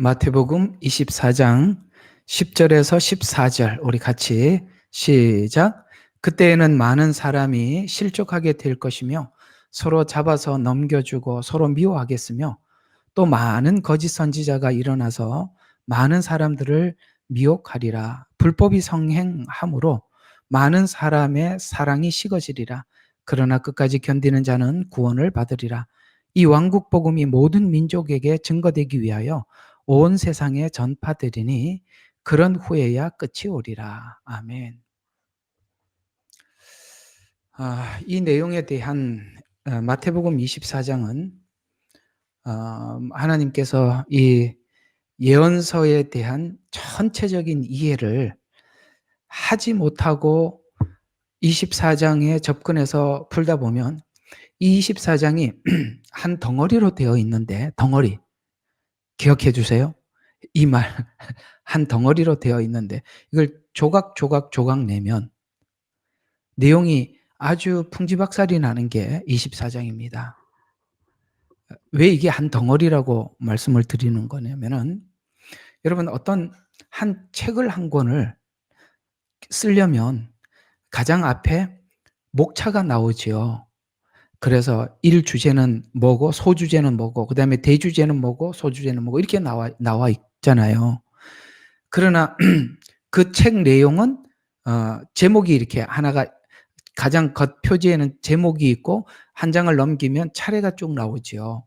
마태복음 24장 10절에서 14절 우리 같이 시작. 그때에는 많은 사람이 실족하게 될 것이며 서로 잡아서 넘겨주고 서로 미워하겠으며 또 많은 거짓 선지자가 일어나서 많은 사람들을 미혹하리라. 불법이 성행함으로 많은 사람의 사랑이 식어지리라. 그러나 끝까지 견디는 자는 구원을 받으리라. 이 왕국 복음이 모든 민족에게 증거되기 위하여 온 세상에 전파되리니 그런 후에야 끝이 오리라. 아멘. 이 내용에 대한 마태복음 24장은 하나님께서 이 예언서에 대한 전체적인 이해를 하지 못하고 24장에 접근해서 풀다 보면 이 24장이 한 덩어리로 되어 있는데, 덩어리 기억해 주세요. 이 말 한 덩어리로 되어 있는데 이걸 조각 내면 내용이 아주 풍지박살이 나는 게 24장입니다. 왜 이게 한 덩어리라고 말씀을 드리는 거냐면은, 여러분 어떤 한 책을 한 권을 쓰려면 가장 앞에 목차가 나오지요. 그래서 1주제는 뭐고 소주제는 뭐고 그다음에 대주제는 뭐고 소주제는 뭐고 이렇게 나와 있잖아요. 그러나 그 책 내용은 제목이 이렇게 하나가, 가장 겉표지에는 제목이 있고 한 장을 넘기면 차례가 쭉 나오지요.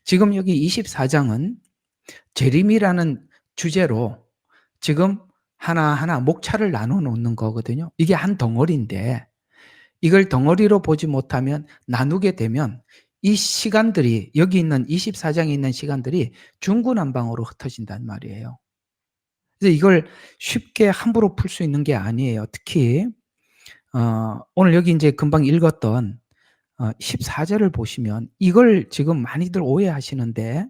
지금 여기 24장은 재림이라는 주제로 지금 하나하나 목차를 나눠 놓는 거거든요. 이게 한 덩어리인데 이걸 덩어리로 보지 못하면, 나누게 되면 이 시간들이, 여기 있는 24장에 있는 시간들이 중구난방으로 흩어진단 말이에요. 그래서 이걸 쉽게 함부로 풀 수 있는 게 아니에요. 특히 오늘 여기 이제 금방 읽었던 14절을 보시면 이걸 지금 많이들 오해하시는데,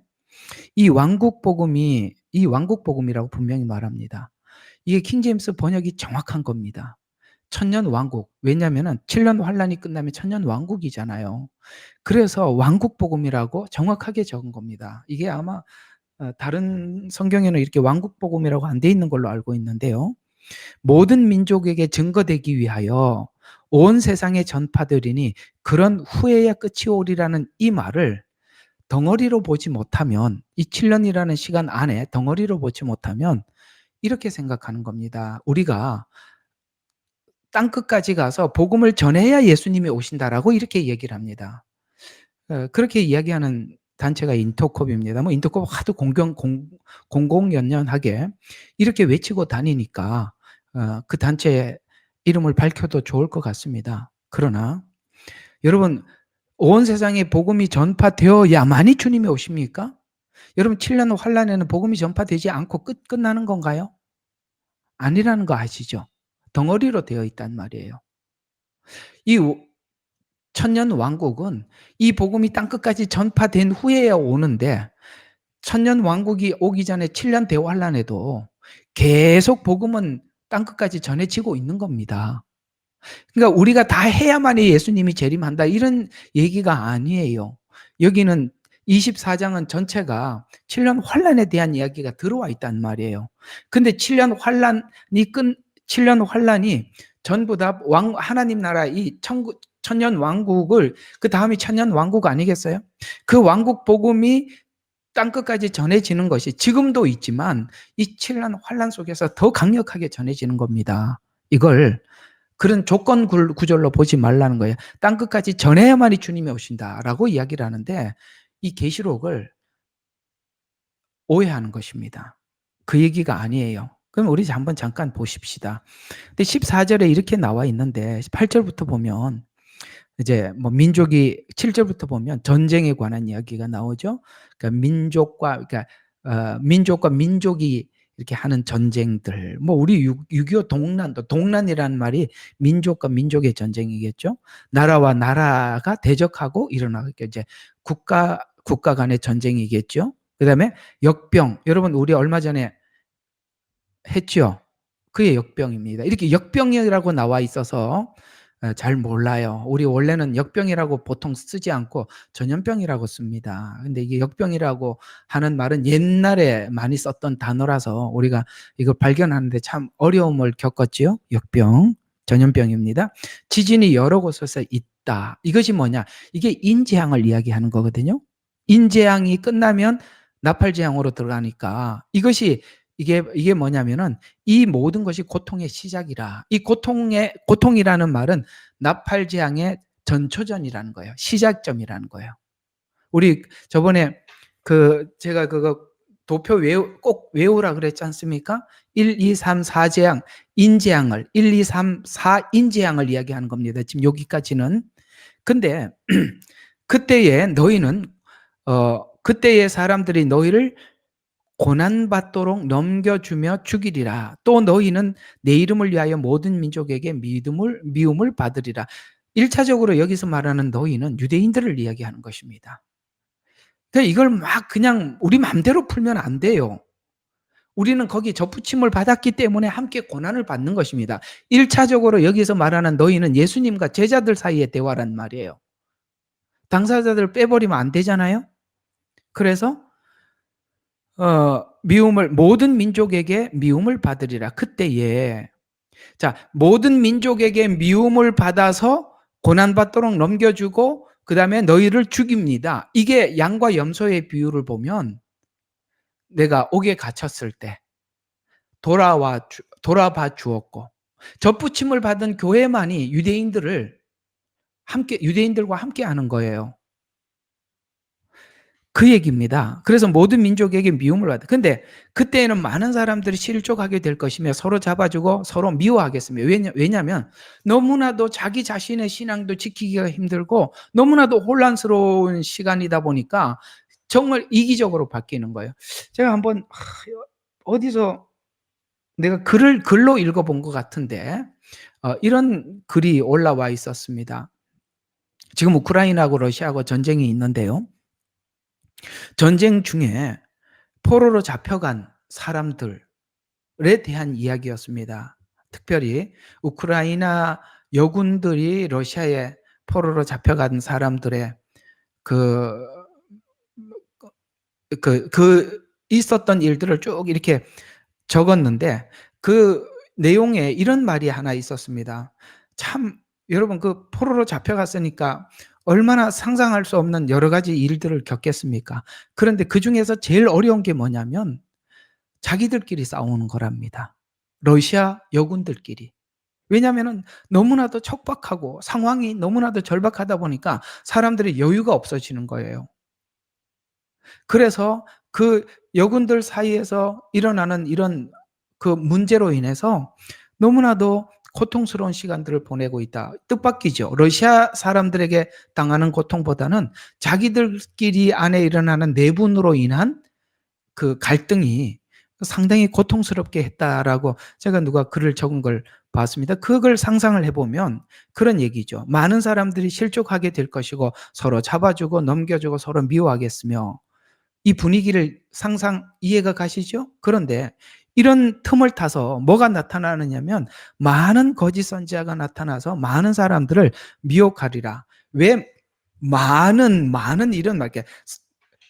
이 왕국복음이라고 분명히 말합니다. 이게 킹제임스 번역이 정확한 겁니다. 천년 왕국. 왜냐하면 7년 환란이 끝나면 천년 왕국이잖아요. 그래서 왕국복음이라고 정확하게 적은 겁니다. 이게 아마 다른 성경에는 이렇게 왕국복음이라고 안 돼 있는 걸로 알고 있는데요. 모든 민족에게 증거되기 위하여 온 세상에 전파되리니 그런 후에야 끝이 오리라는 이 말을 덩어리로 보지 못하면, 이 7년이라는 시간 안에 덩어리로 보지 못하면 이렇게 생각하는 겁니다. 우리가 땅끝까지 가서 복음을 전해야 예수님이 오신다라고 이렇게 얘기를 합니다. 그렇게 이야기하는 단체가 인터콥입니다. 인터콥 하도 공공연연하게 이렇게 외치고 다니니까 그 단체 이름을 밝혀도 좋을 것 같습니다. 그러나 여러분, 온 세상에 복음이 전파되어야만이 주님이 오십니까? 여러분, 7년 환란에는 복음이 전파되지 않고 끝나는 건가요? 아니라는 거 아시죠? 덩어리로 되어 있단 말이에요. 이 천년 왕국은 이 복음이 땅끝까지 전파된 후에야 오는데, 천년 왕국이 오기 전에 7년 대환란에도 계속 복음은 땅끝까지 전해지고 있는 겁니다. 그러니까 우리가 다 해야만이 예수님이 재림한다 이런 얘기가 아니에요. 여기는 24장은 전체가 7년 환란에 대한 이야기가 들어와 있단 말이에요. 근데 7년 환란이 전부 다 하나님 나라 이 천년 왕국을, 그 다음이 천년 왕국 아니겠어요? 그 왕국 복음이 땅끝까지 전해지는 것이 지금도 있지만 이 7년 환란 속에서 더 강력하게 전해지는 겁니다. 이걸 그런 조건 구절로 보지 말라는 거예요. 땅끝까지 전해야만이 주님이 오신다라고 이야기를 하는데, 이 계시록을 오해하는 것입니다. 그 얘기가 아니에요. 그럼 우리 한번 잠깐 보십시다. 근데 14절에 이렇게 나와 있는데 8절부터 보면 이제 민족이, 7절부터 보면 전쟁에 관한 이야기가 나오죠. 그러니까 민족과 민족이 이렇게 하는 전쟁들. 우리 6.25 동란이라는 말이 민족과 민족의 전쟁이겠죠. 나라와 나라가 대적하고 일어나겠죠. 이제 국가 간의 전쟁이겠죠. 그다음에 역병. 여러분 우리 얼마 전에 했죠. 그게 역병입니다. 이렇게 역병이라고 나와 있어서 잘 몰라요. 우리 원래는 역병이라고 보통 쓰지 않고 전염병이라고 씁니다. 근데 이게 역병이라고 하는 말은 옛날에 많이 썼던 단어라서 우리가 이거 발견하는데 참 어려움을 겪었지요. 역병, 전염병입니다. 지진이 여러 곳에서 있다. 이것이 뭐냐? 이게 인재앙을 이야기하는 거거든요. 인재앙이 끝나면 나팔재앙으로 들어가니까 이게 뭐냐면은 이 모든 것이 고통의 시작이라. 이 고통이라는 말은 나팔재앙의 전초전이라는 거예요. 시작점이라는 거예요. 우리 저번에 제가 그거 도표 꼭 외우라 그랬지 않습니까? 1, 2, 3, 4재앙, 인재앙을 1, 2, 3, 4 인재앙을 이야기하는 겁니다. 지금 여기까지는. 근데 그때에 너희는 그때의 사람들이 너희를 고난받도록 넘겨주며 죽이리라. 또 너희는 내 이름을 위하여 모든 민족에게 미움을 받으리라. 1차적으로 여기서 말하는 너희는 유대인들을 이야기하는 것입니다. 그러니까 이걸 막 그냥 우리 마음대로 풀면 안 돼요. 우리는 거기 접붙임을 받았기 때문에 함께 고난을 받는 것입니다. 1차적으로 여기서 말하는 너희는 예수님과 제자들 사이의 대화란 말이에요. 당사자들 빼버리면 안 되잖아요. 그래서 모든 민족에게 미움을 받으리라. 그때에 모든 민족에게 미움을 받아서 고난받도록 넘겨주고 그 다음에 너희를 죽입니다. 이게 양과 염소의 비유를 보면 내가 옥에 갇혔을 때 돌아봐 주었고 접붙임을 받은 교회만이 유대인들과 함께 하는 거예요. 그 얘기입니다. 그래서 모든 민족에게 미움을 받아. 근데 그때에는 많은 사람들이 실족하게 될 것이며 서로 잡아주고 서로 미워하겠습니다. 왜냐하면 너무나도 자기 자신의 신앙도 지키기가 힘들고 너무나도 혼란스러운 시간이다 보니까 정말 이기적으로 바뀌는 거예요. 제가 한번 어디서 내가 글로 읽어본 것 같은데 이런 글이 올라와 있었습니다. 지금 우크라이나하고 러시아하고 전쟁이 있는데요. 전쟁 중에 포로로 잡혀간 사람들에 대한 이야기였습니다. 특별히 우크라이나 여군들이 러시아에 포로로 잡혀간 사람들의 있었던 일들을 쭉 이렇게 적었는데 그 내용에 이런 말이 하나 있었습니다. 참 여러분 포로로 잡혀갔으니까 얼마나 상상할 수 없는 여러 가지 일들을 겪겠습니까? 그런데 그중에서 제일 어려운 게 뭐냐면 자기들끼리 싸우는 거랍니다. 러시아 여군들끼리. 왜냐하면 너무나도 척박하고 상황이 너무나도 절박하다 보니까 사람들이 여유가 없어지는 거예요. 그래서 그 여군들 사이에서 일어나는 이런 문제로 인해서 너무나도 고통스러운 시간들을 보내고 있다. 뜻밖이죠. 러시아 사람들에게 당하는 고통보다는 자기들끼리 안에 일어나는 내분으로 인한 갈등이 상당히 고통스럽게 했다라고 제가 누가 글을 적은 걸 봤습니다. 그걸 상상을 해보면 그런 얘기죠. 많은 사람들이 실족하게 될 것이고 서로 잡아주고 넘겨주고 서로 미워하겠으며 이 분위기를 이해가 가시죠? 그런데 이런 틈을 타서 뭐가 나타나느냐면 많은 거짓 선지자가 나타나서 많은 사람들을 미혹하리라. 왜 많은 이런 말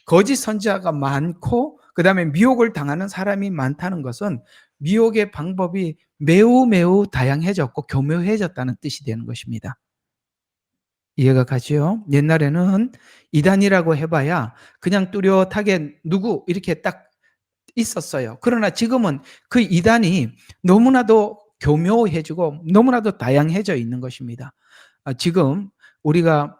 거짓 선지자가 많고 그다음에 미혹을 당하는 사람이 많다는 것은 미혹의 방법이 매우 다양해졌고 교묘해졌다는 뜻이 되는 것입니다. 이해가 가지요? 옛날에는 이단이라고 해봐야 그냥 뚜렷하게 누구 이렇게 딱 있었어요. 그러나 지금은 그 이단이 너무나도 교묘해지고 너무나도 다양해져 있는 것입니다. 지금 우리가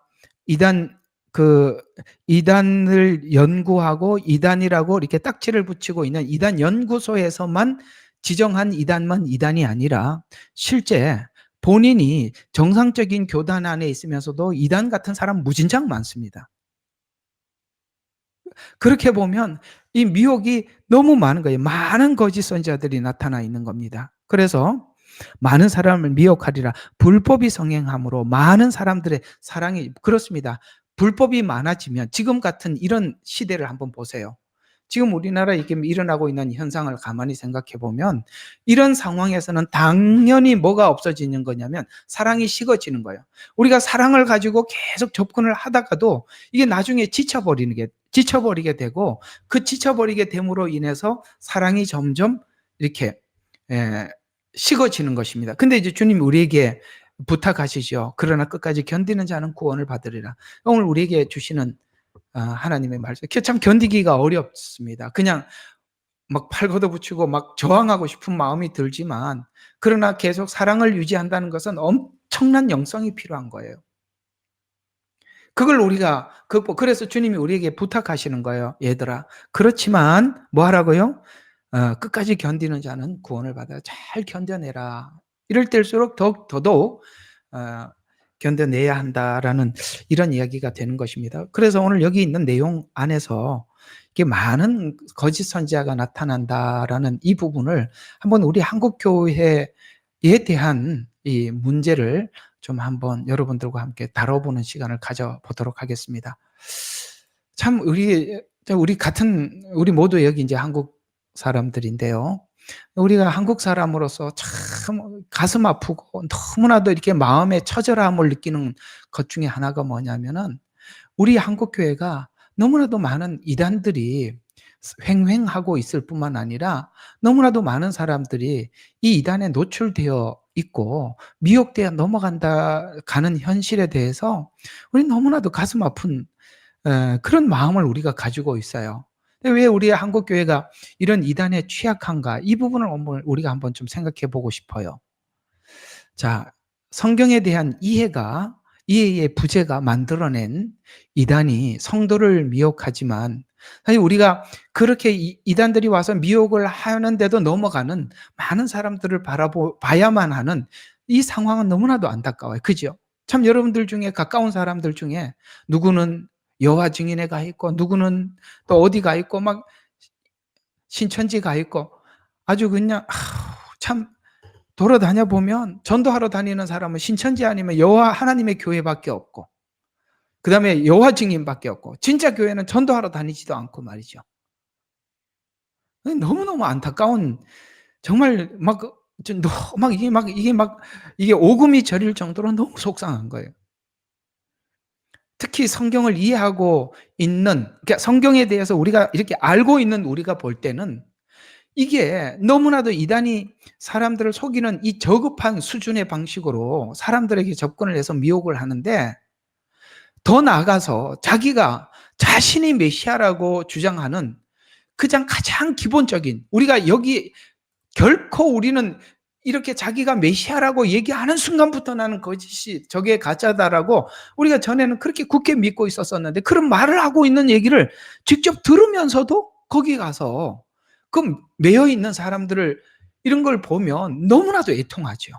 이단을 연구하고 이단이라고 이렇게 딱지를 붙이고 있는 이단 연구소에서만 지정한 이단만 이단이 아니라 실제 본인이 정상적인 교단 안에 있으면서도 이단 같은 사람 무진장 많습니다. 그렇게 보면 이 미혹이 너무 많은 거예요. 많은 거짓 선지자들이 나타나 있는 겁니다. 그래서 많은 사람을 미혹하리라. 불법이 성행함으로 많은 사람들의 사랑이 그렇습니다. 불법이 많아지면 지금 같은 이런 시대를 한번 보세요. 지금 우리나라에 이게 일어나고 있는 현상을 가만히 생각해 보면 이런 상황에서는 당연히 뭐가 없어지는 거냐면 사랑이 식어지는 거예요. 우리가 사랑을 가지고 계속 접근을 하다가도 이게 나중에 지쳐버리게 되고 그 지쳐버리게 됨으로 인해서 사랑이 점점 이렇게 식어지는 것입니다. 근데 이제 주님이 우리에게 부탁하시죠. 그러나 끝까지 견디는 자는 구원을 받으리라. 오늘 우리에게 주시는 하나님의 말씀. 참 견디기가 어렵습니다. 그냥 막 팔 걷어붙이고 막 저항하고 싶은 마음이 들지만 그러나 계속 사랑을 유지한다는 것은 엄청난 영성이 필요한 거예요. 그걸 우리가 그래서 주님이 우리에게 부탁하시는 거예요. 얘들아, 그렇지만 뭐 하라고요? 끝까지 견디는 자는 구원을 받아 잘 견뎌내라. 이럴 때일수록 더더욱 견뎌내야 한다라는 이런 이야기가 되는 것입니다. 그래서 오늘 여기 있는 내용 안에서 이게 많은 거짓 선지자가 나타난다라는 이 부분을 한번 우리 한국 교회에 대한 이 문제를 좀 한번 여러분들과 함께 다뤄보는 시간을 가져보도록 하겠습니다. 참 우리 모두 여기 이제 한국 사람들인데요. 우리가 한국 사람으로서 참 가슴 아프고 너무나도 이렇게 마음의 처절함을 느끼는 것 중에 하나가 뭐냐면은 우리 한국 교회가 너무나도 많은 이단들이 횡행하고 있을 뿐만 아니라 너무나도 많은 사람들이 이 이단에 노출되어 있고 미혹되어 가는 현실에 대해서 우리는 너무나도 가슴 아픈 그런 마음을 우리가 가지고 있어요. 왜 우리 한국 교회가 이런 이단에 취약한가? 이 부분을 우리가 한번 좀 생각해 보고 싶어요. 자, 성경에 대한 이해의 부재가 만들어낸 이단이 성도를 미혹하지만 사실 우리가 그렇게 이단들이 와서 미혹을 하는데도 넘어가는 많은 사람들을 봐야만 하는 이 상황은 너무나도 안타까워요. 그죠? 참 여러분들 중에 가까운 사람들 중에 누구는 여호와 증인에 가 있고 누구는 또 어디 가 있고 막 신천지 가 있고 아주 그냥 참 돌아다녀 보면 전도하러 다니는 사람은 신천지 아니면 여호와 하나님의 교회밖에 없고 그다음에 여호와 증인밖에 없고 진짜 교회는 전도하러 다니지도 않고 말이죠. 너무너무 안타까운 정말 이게 오금이 저릴 정도로 너무 속상한 거예요. 특히 성경을 이해하고 있는 그러니까 성경에 대해서 우리가 이렇게 알고 있는 우리가 볼 때는 이게 너무나도 이단이 사람들을 속이는 이 저급한 수준의 방식으로 사람들에게 접근을 해서 미혹을 하는데 더 나아가서 자신이 메시아라고 주장하는 가장 기본적인 우리가 여기 결코 우리는 이렇게 자기가 메시아라고 얘기하는 순간부터 나는 거짓이 저게 가짜다라고 우리가 전에는 그렇게 굳게 믿고 있었었는데 그런 말을 하고 있는 얘기를 직접 들으면서도 거기 가서 그 매여 있는 사람들을 이런 걸 보면 너무나도 애통하죠.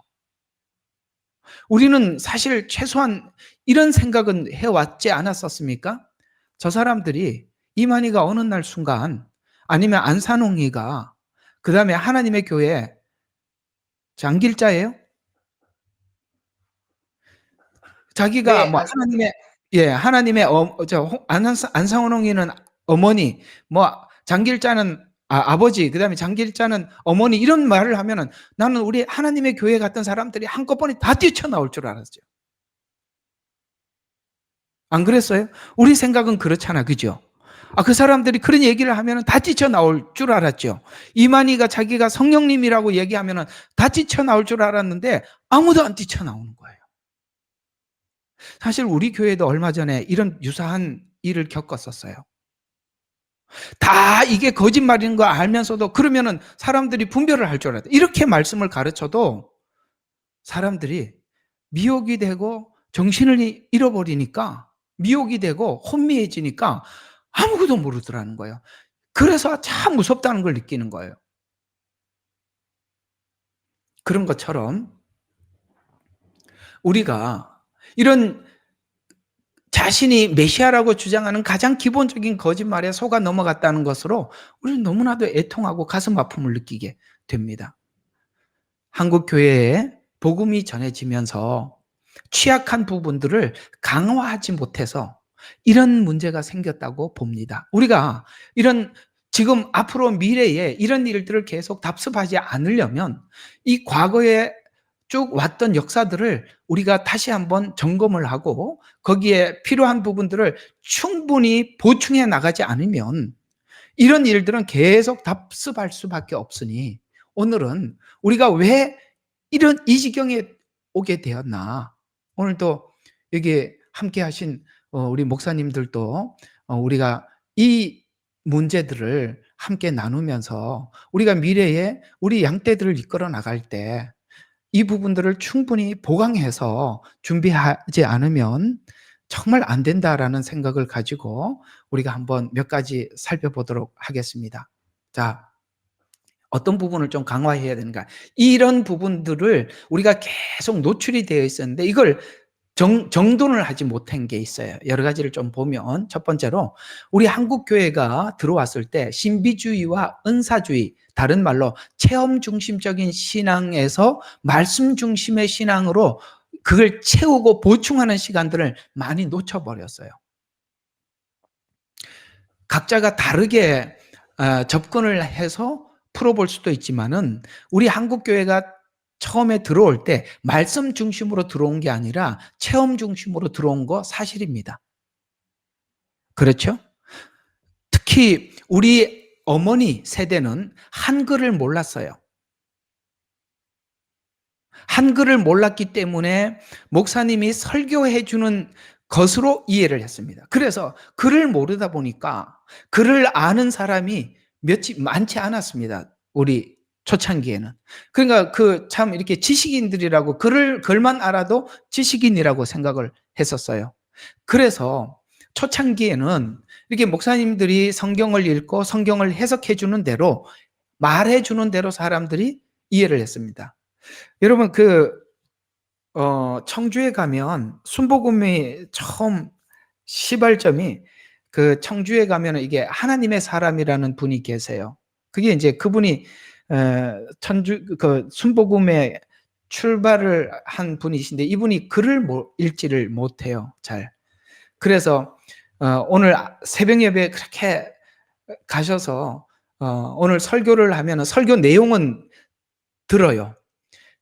우리는 사실 최소한 이런 생각은 해왔지 않았었습니까? 저 사람들이 이만희가 어느 날 순간 아니면 안산홍이가 그 다음에 하나님의 교회 장길자예요? 자기가 네, 뭐 하나님의 안상홍이는 어머니, 뭐 장길자는 아버지, 그다음에 장길자는 어머니 이런 말을 하면은 나는 우리 하나님의 교회 갔던 사람들이 한꺼번에 다 뛰쳐나올 줄 알았죠. 안 그랬어요? 우리 생각은 그렇잖아, 그죠? 그 사람들이 그런 얘기를 하면은 다 뛰쳐나올 줄 알았죠. 이만희가 자기가 성령님이라고 얘기하면은 다 뛰쳐나올 줄 알았는데 아무도 안 뛰쳐나오는 거예요. 사실 우리 교회도 얼마 전에 이런 유사한 일을 겪었었어요. 다 이게 거짓말인 거 알면서도 그러면은 사람들이 분별을 할 줄 알았다. 이렇게 말씀을 가르쳐도 사람들이 미혹이 되고 정신을 잃어버리니까 미혹이 되고 혼미해지니까 아무것도 모르더라는 거예요. 그래서 참 무섭다는 걸 느끼는 거예요. 그런 것처럼 우리가 이런 자신이 메시아라고 주장하는 가장 기본적인 거짓말에 속아 넘어갔다는 것으로 우리는 너무나도 애통하고 가슴 아픔을 느끼게 됩니다. 한국 교회에 복음이 전해지면서 취약한 부분들을 강화하지 못해서 이런 문제가 생겼다고 봅니다. 우리가 이런 지금 앞으로 미래에 이런 일들을 계속 답습하지 않으려면 이 과거에 쭉 왔던 역사들을 우리가 다시 한번 점검을 하고 거기에 필요한 부분들을 충분히 보충해 나가지 않으면 이런 일들은 계속 답습할 수밖에 없으니 오늘은 우리가 왜 이런 이 지경에 오게 되었나. 오늘도 여기 함께 하신 우리 목사님들도 우리가 이 문제들을 함께 나누면서 우리가 미래에 우리 양떼들을 이끌어 나갈 때 이 부분들을 충분히 보강해서 준비하지 않으면 정말 안 된다라는 생각을 가지고 우리가 한번 몇 가지 살펴보도록 하겠습니다. 자, 어떤 부분을 좀 강화해야 되는가? 이런 부분들을 우리가 계속 노출이 되어 있었는데 이걸 정돈을 하지 못한 게 있어요. 여러 가지를 좀 보면 첫 번째로 우리 한국 교회가 들어왔을 때 신비주의와 은사주의, 다른 말로 체험 중심적인 신앙에서 말씀 중심의 신앙으로 그걸 채우고 보충하는 시간들을 많이 놓쳐버렸어요. 각자가 다르게 접근을 해서 풀어볼 수도 있지만은 우리 한국 교회가 처음에 들어올 때 말씀 중심으로 들어온 게 아니라 체험 중심으로 들어온 거 사실입니다. 그렇죠? 특히 우리 어머니 세대는 한글을 몰랐어요. 한글을 몰랐기 때문에 목사님이 설교해 주는 것으로 이해를 했습니다. 그래서 글을 모르다 보니까 글을 아는 사람이 많지 않았습니다. 우리 초창기에는. 그러니까 참 이렇게 지식인들이라고 글만 알아도 지식인이라고 생각을 했었어요. 그래서 초창기에는 이렇게 목사님들이 성경을 읽고 성경을 해석해 주는 대로 말해 주는 대로 사람들이 이해를 했습니다. 여러분 청주에 가면 순복음이 처음 시발점이 청주에 가면은 이게 하나님의 사람이라는 분이 계세요. 그게 이제 그분이 천주 순복음의 출발을 한 분이신데 이분이 글을 읽지를 못해요, 잘. 그래서 오늘 새벽 예배에 그렇게 가셔서 오늘 설교를 하면은 설교 내용은 들어요.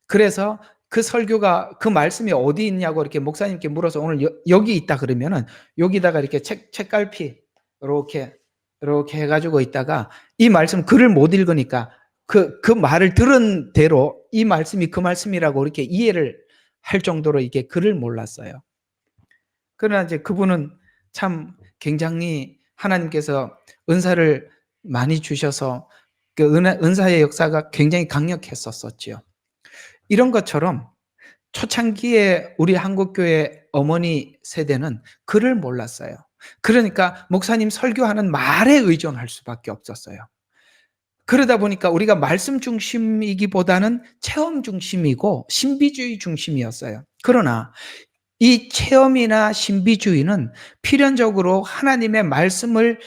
그래서 그 설교가 그 말씀이 어디 있냐고 이렇게 목사님께 물어서 오늘 여기 있다 그러면은 여기다가 이렇게 책갈피 이렇게 해가지고 있다가 이 말씀 글을 못 읽으니까 그 말을 들은 대로 이 말씀이 그 말씀이라고 이렇게 이해를 할 정도로 이게 글을 몰랐어요. 그러나 이제 그분은 참 굉장히 하나님께서 은사를 많이 주셔서 그 은사의 역사가 굉장히 강력했었지요. 이런 것처럼 초창기에 우리 한국교회 어머니 세대는 글을 몰랐어요. 그러니까 목사님 설교하는 말에 의존할 수밖에 없었어요. 그러다 보니까 우리가 말씀 중심이기보다는 체험 중심이고 신비주의 중심이었어요. 그러나 이 체험이나 신비주의는 필연적으로 하나님의 말씀을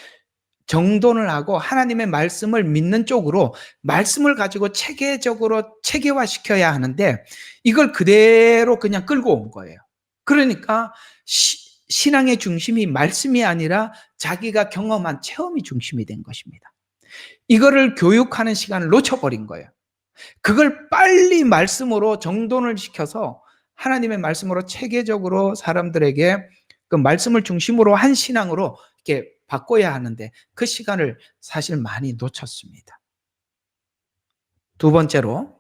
정돈을 하고 하나님의 말씀을 믿는 쪽으로 말씀을 가지고 체계화시켜야 하는데 이걸 그대로 그냥 끌고 온 거예요. 그러니까 신앙의 중심이 말씀이 아니라 자기가 경험한 체험이 중심이 된 것입니다. 이거를 교육하는 시간을 놓쳐버린 거예요. 그걸 빨리 말씀으로 정돈을 시켜서 하나님의 말씀으로 체계적으로 사람들에게 그 말씀을 중심으로 한 신앙으로 이렇게 바꿔야 하는데 그 시간을 사실 많이 놓쳤습니다. 두 번째로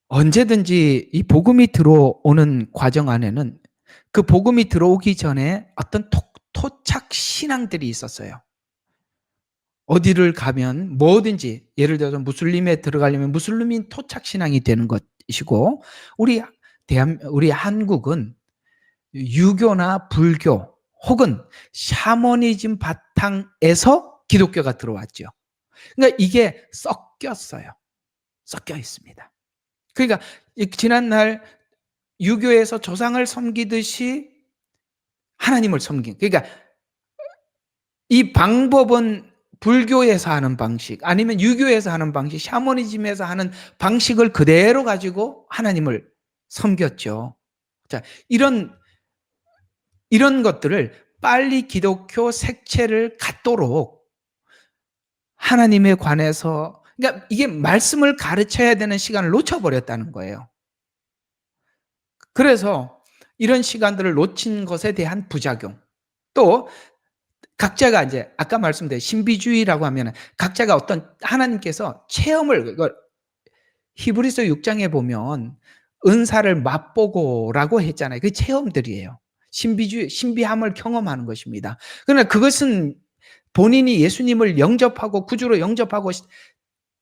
언제든지 이 복음이 들어오는 과정 안에는 그 복음이 들어오기 전에 어떤 토착 신앙들이 있었어요. 어디를 가면 뭐든지 예를 들어서 무슬림에 들어가려면 무슬림인 토착 신앙이 되는 것이고 우리 한국은 유교나 불교 혹은 샤머니즘 바탕에서 기독교가 들어왔죠. 그러니까 이게 섞였어요. 섞여 있습니다. 그러니까 지난날 유교에서 조상을 섬기듯이 하나님을 섬긴. 그러니까 이 방법은 불교에서 하는 방식 아니면 유교에서 하는 방식, 샤머니즘에서 하는 방식을 그대로 가지고 하나님을 섬겼죠. 자, 이런 것들을 빨리 기독교 색채를 갖도록 하나님에 관해서, 그러니까 이게 말씀을 가르쳐야 되는 시간을 놓쳐버렸다는 거예요. 그래서 이런 시간들을 놓친 것에 대한 부작용, 또 각자가 이제 아까 말씀드린 신비주의라고 하면은 각자가 어떤 하나님께서 체험을, 이걸 히브리서 6장에 보면 은사를 맛보고라고 했잖아요. 그 체험들이에요. 신비주의, 신비함을 경험하는 것입니다. 그러나 그것은 본인이 예수님을 영접하고 구주로 영접하고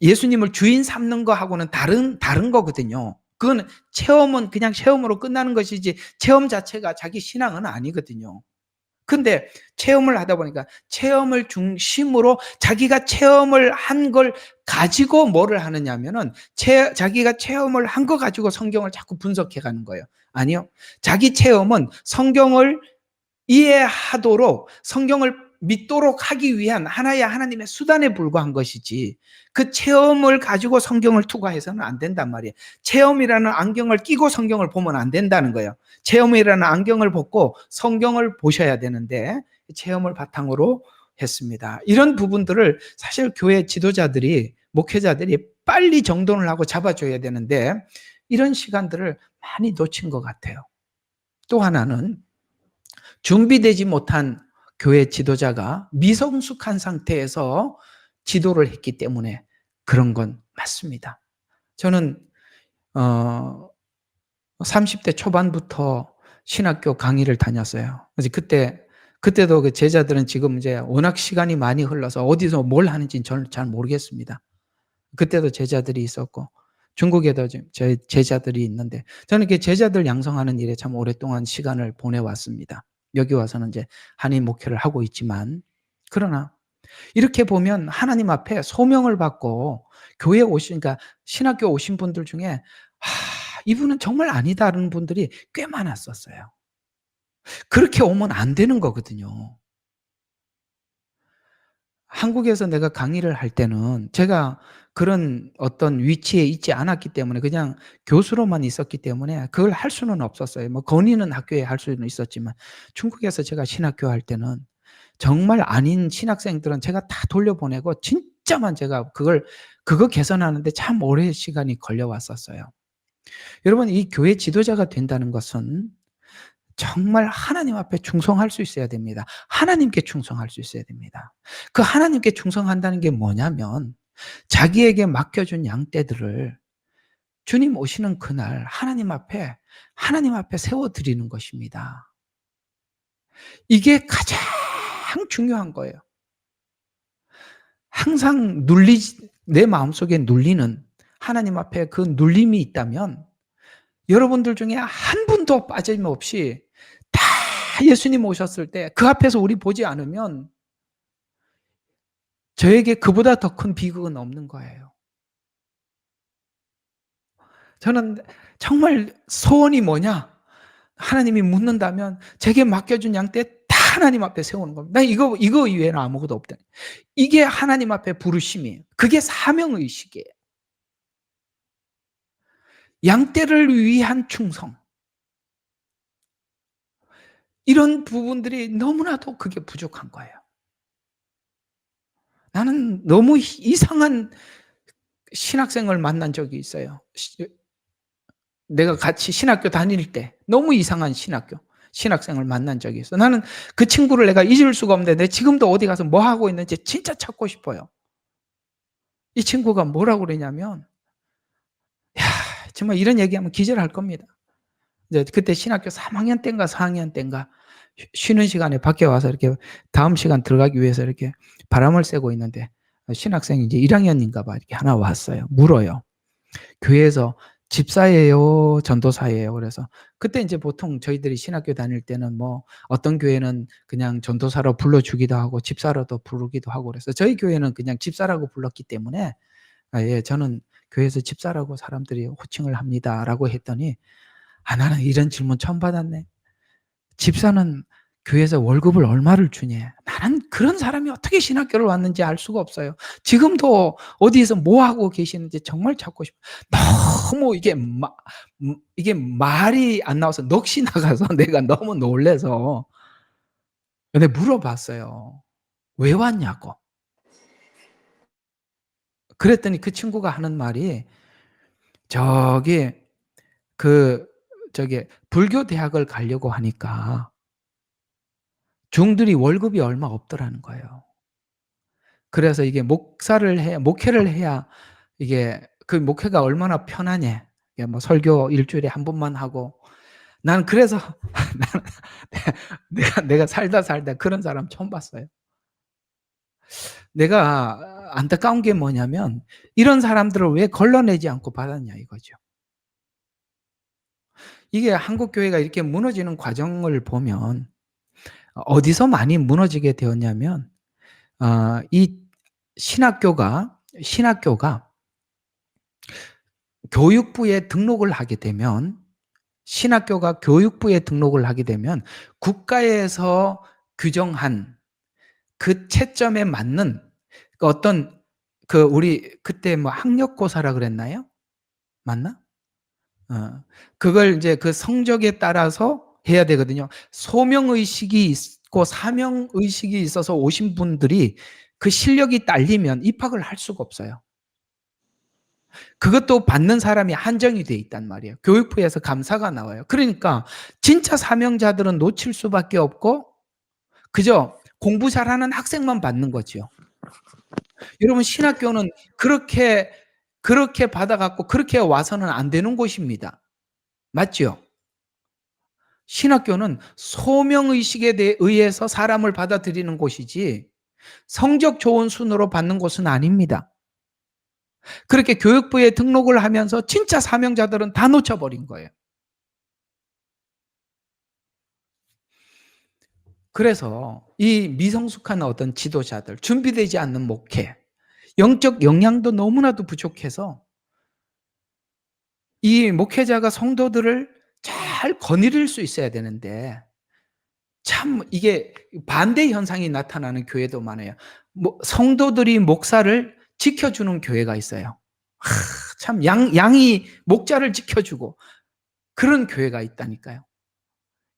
예수님을 주인 삼는 거하고는 다른 거거든요. 그건 체험은 그냥 체험으로 끝나는 것이지 체험 자체가 자기 신앙은 아니거든요. 근데 체험을 하다 보니까 체험을 중심으로 자기가 체험을 한 걸 가지고 뭐를 하느냐면은 자기가 체험을 한 거 가지고 성경을 자꾸 분석해 가는 거예요. 아니요. 자기 체험은 성경을 이해하도록, 성경을 믿도록 하기 위한 하나의 하나님의 수단에 불과한 것이지 그 체험을 가지고 성경을 투과해서는 안 된단 말이에요. 체험이라는 안경을 끼고 성경을 보면 안 된다는 거예요. 체험이라는 안경을 벗고 성경을 보셔야 되는데 체험을 바탕으로 했습니다. 이런 부분들을 사실 교회 지도자들이, 목회자들이 빨리 정돈을 하고 잡아줘야 되는데 이런 시간들을 많이 놓친 것 같아요. 또 하나는 준비되지 못한 교회 지도자가 미성숙한 상태에서 지도를 했기 때문에 그런 건 맞습니다. 저는 30대 초반부터 신학교 강의를 다녔어요. 그래서 그때도 그 제자들은 지금 이제 워낙 시간이 많이 흘러서 어디서 뭘 하는지는 저는 잘 모르겠습니다. 그때도 제자들이 있었고 중국에도 제 제자들이 있는데 저는 이렇게 제자들 양성하는 일에 참 오랫동안 시간을 보내왔습니다. 여기 와서는 이제 한인 목회를 하고 있지만, 그러나 이렇게 보면 하나님 앞에 소명을 받고 교회에 오신, 그러니까 신학교 오신 분들 중에 이분은 정말 아니다라는 분들이 꽤 많았었어요. 그렇게 오면 안 되는 거거든요. 한국에서 내가 강의를 할 때는 제가 그런 어떤 위치에 있지 않았기 때문에 그냥 교수로만 있었기 때문에 그걸 할 수는 없었어요. 뭐 건의는 학교에 할 수는 있었지만 중국에서 제가 신학교 할 때는 정말 아닌 신학생들은 제가 다 돌려보내고 진짜만 제가 그거 개선하는데 참 오랜 시간이 걸려왔었어요. 여러분, 이 교회 지도자가 된다는 것은 정말 하나님 앞에 충성할 수 있어야 됩니다. 하나님께 충성할 수 있어야 됩니다. 그 하나님께 충성한다는 게 뭐냐면 자기에게 맡겨준 양떼들을 주님 오시는 그날 하나님 앞에 세워드리는 것입니다. 이게 가장 중요한 거예요. 항상 내 마음속에 눌리는, 하나님 앞에 그 눌림이 있다면 여러분들 중에 한 분도 빠짐없이 다 예수님 오셨을 때 그 앞에서 우리 보지 않으면 저에게 그보다 더 큰 비극은 없는 거예요. 저는 정말 소원이 뭐냐? 하나님이 묻는다면 제게 맡겨준 양떼 다 하나님 앞에 세우는 겁니다. 난 이거 이외에는 아무것도 없다. 이게 하나님 앞에 부르심이에요. 그게 사명의식이에요. 양떼를 위한 충성. 이런 부분들이 너무나도 그게 부족한 거예요. 나는 너무 이상한 신학생을 만난 적이 있어요. 내가 같이 신학교 다닐 때 너무 이상한 신학생을 만난 적이 있어. 나는 그 친구를 내가 잊을 수가 없는데 내 지금도 어디 가서 뭐 하고 있는지 진짜 찾고 싶어요. 이 친구가 뭐라고 그러냐면, 야, 정말 이런 얘기하면 기절할 겁니다. 이제 그때 신학교 3학년 때인가 4학년 때인가 쉬는 시간에 밖에 와서 이렇게 다음 시간 들어가기 위해서 이렇게 바람을 쐬고 있는데 신학생이 이제 1학년인가 봐 이렇게 하나 왔어요. 물어요. 교회에서 집사예요, 전도사예요? 그래서 그때 이제 보통 저희들이 신학교 다닐 때는 뭐 어떤 교회는 그냥 전도사로 불러주기도 하고 집사로도 부르기도 하고 그래서 저희 교회는 그냥 집사라고 불렀기 때문에 예, 저는 교회에서 집사라고 사람들이 호칭을 합니다라고 했더니 나는 이런 질문 처음 받았네. 집사는 교회에서 월급을 얼마를 주니? 나는 그런 사람이 어떻게 신학교를 왔는지 알 수가 없어요. 지금도 어디에서 뭐 하고 계시는지 정말 찾고 싶어요. 너무 이게 말이 안 나와서 넋이 나가서 내가 너무 놀라서 근데 물어봤어요. 왜 왔냐고. 그랬더니 그 친구가 하는 말이 저기 그 저기 불교 대학을 가려고 하니까 중들이 월급이 얼마 없더라는 거예요. 그래서 이게 목회를 해야 이게 그 목회가 얼마나 편하냐. 이게 뭐 설교 일 주일에 한 번만 하고 나는 그래서 나는 내가 살다 그런 사람 처음 봤어요. 내가 안타까운 게 뭐냐면 이런 사람들을 왜 걸러내지 않고 받았냐 이거죠. 이게 한국 교회가 이렇게 무너지는 과정을 보면 어디서 많이 무너지게 되었냐면 이 신학교가 교육부에 등록을 하게 되면 신학교가 교육부에 등록을 하게 되면 국가에서 규정한 그 채점에 맞는 그 어떤 그 우리 그때 뭐 학력고사라 그랬나요? 맞나? 그걸 이제 그 성적에 따라서 해야 되거든요. 소명의식이 있고 사명의식이 있어서 오신 분들이 그 실력이 딸리면 입학을 할 수가 없어요. 그것도 받는 사람이 한정이 돼 있단 말이에요. 교육부에서 감사가 나와요. 그러니까 진짜 사명자들은 놓칠 수밖에 없고 그저 공부 잘하는 학생만 받는 거죠. 여러분 신학교는 그렇게 받아 갖고 그렇게 와서는 안 되는 곳입니다. 맞죠? 신학교는 소명의식에 의해서 사람을 받아들이는 곳이지 성적 좋은 순으로 받는 곳은 아닙니다. 그렇게 교육부에 등록을 하면서 진짜 사명자들은 다 놓쳐버린 거예요. 그래서 이 미성숙한 어떤 지도자들, 준비되지 않는 목회, 영적 역량도 너무나도 부족해서 이 목회자가 성도들을 잘 거느릴 수 있어야 되는데 참 이게 반대 현상이 나타나는 교회도 많아요. 성도들이 목사를 지켜주는 교회가 있어요. 참 양이 목자를 지켜주고 그런 교회가 있다니까요.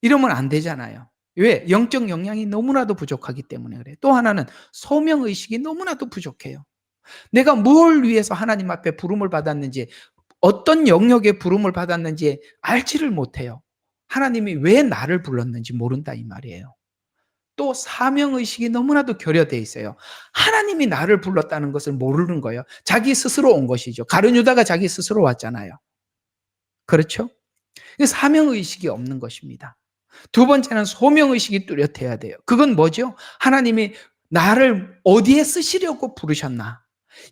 이러면 안 되잖아요. 왜? 영적 역량이 너무나도 부족하기 때문에 그래요. 또 하나는 소명의식이 너무나도 부족해요. 내가 뭘 위해서 하나님 앞에 부름을 받았는지 어떤 영역에 부름을 받았는지 알지를 못해요. 하나님이 왜 나를 불렀는지 모른다 이 말이에요. 또 사명의식이 너무나도 결여되어 있어요. 하나님이 나를 불렀다는 것을 모르는 거예요. 자기 스스로 온 것이죠. 가룟 유다가 자기 스스로 왔잖아요. 그렇죠? 사명의식이 없는 것입니다. 두 번째는 소명의식이 뚜렷해야 돼요. 그건 뭐죠? 하나님이 나를 어디에 쓰시려고 부르셨나?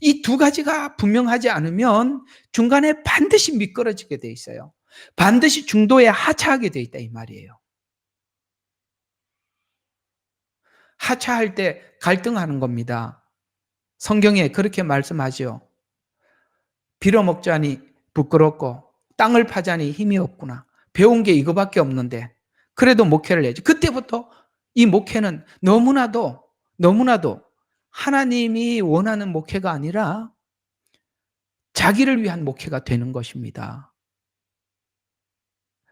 이 두 가지가 분명하지 않으면 중간에 반드시 미끄러지게 돼 있어요. 반드시 중도에 하차하게 돼 있다 이 말이에요. 하차할 때 갈등하는 겁니다. 성경에 그렇게 말씀하죠. 빌어먹자니 부끄럽고 땅을 파자니 힘이 없구나. 배운 게 이거밖에 없는데 그래도 목회를 해야지. 그때부터 이 목회는 너무나도 하나님이 원하는 목회가 아니라 자기를 위한 목회가 되는 것입니다.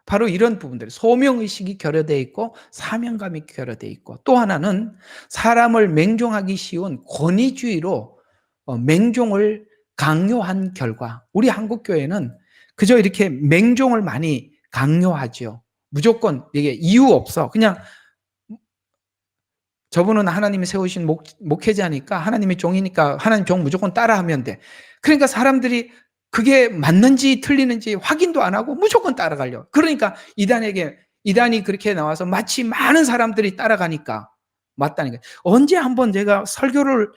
바로 이런 부분들, 소명의식이 결여되어 있고 사명감이 결여되어 있고 또 하나는 사람을 맹종하기 쉬운 권위주의로 맹종을 강요한 결과 우리 한국교회는 그저 이렇게 맹종을 많이 강요하죠. 무조건 이게 이유 없어. 그냥 저분은 하나님이 세우신 목회자니까 하나님의 종이니까 하나님 종 무조건 따라하면 돼. 그러니까 사람들이 그게 맞는지 틀리는지 확인도 안 하고 무조건 따라가려. 그러니까 이단이 그렇게 나와서 마치 많은 사람들이 따라가니까 맞다니까. 언제 한번 제가 설교를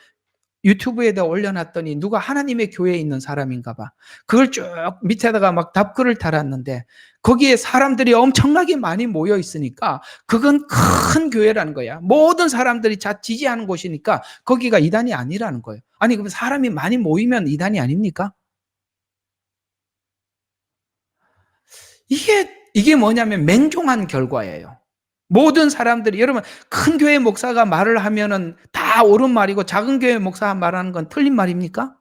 유튜브에다 올려놨더니 누가 하나님의 교회에 있는 사람인가 봐. 그걸 쭉 밑에다가 막 답글을 달았는데 거기에 사람들이 엄청나게 많이 모여 있으니까 그건 큰 교회라는 거야. 모든 사람들이 지지하는 곳이니까 거기가 이단이 아니라는 거예요. 아니 그럼 사람이 많이 모이면 이단이 아닙니까? 이게 뭐냐면 맹종한 결과예요. 모든 사람들이 여러분 큰 교회 목사가 말을 하면은 다 옳은 말이고 작은 교회 목사가 말하는 건 틀린 말입니까?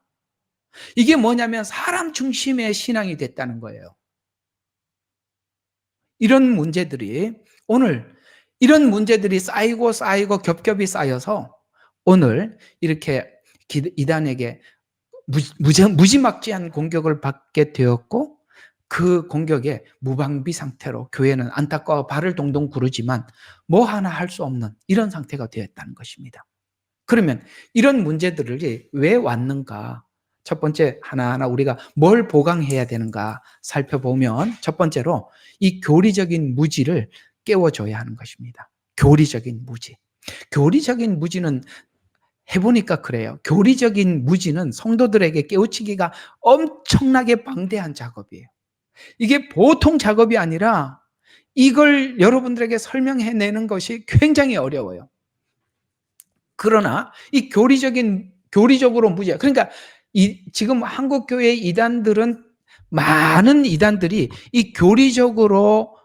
이게 뭐냐면 사람 중심의 신앙이 됐다는 거예요. 이런 문제들이 오늘 이런 문제들이 쌓이고 겹겹이 쌓여서 오늘 이렇게 이단에게 무지막지한 공격을 받게 되었고 그 공격에 무방비 상태로 교회는 안타까워 발을 동동 구르지만 뭐 하나 할 수 없는 이런 상태가 되었다는 것입니다. 그러면 이런 문제들이 왜 왔는가? 첫 번째 하나하나 우리가 뭘 보강해야 되는가 살펴보면 첫 번째로 이 교리적인 무지를 깨워줘야 하는 것입니다. 교리적인 무지. 교리적인 무지는 해보니까 그래요. 교리적인 무지는 성도들에게 깨우치기가 엄청나게 방대한 작업이에요. 이게 보통 작업이 아니라 이걸 여러분들에게 설명해내는 것이 굉장히 어려워요. 그러나 이 교리적으로 무지, 그러니까 지금 한국교회 이단들은 많은 이단들이 이 교리적으로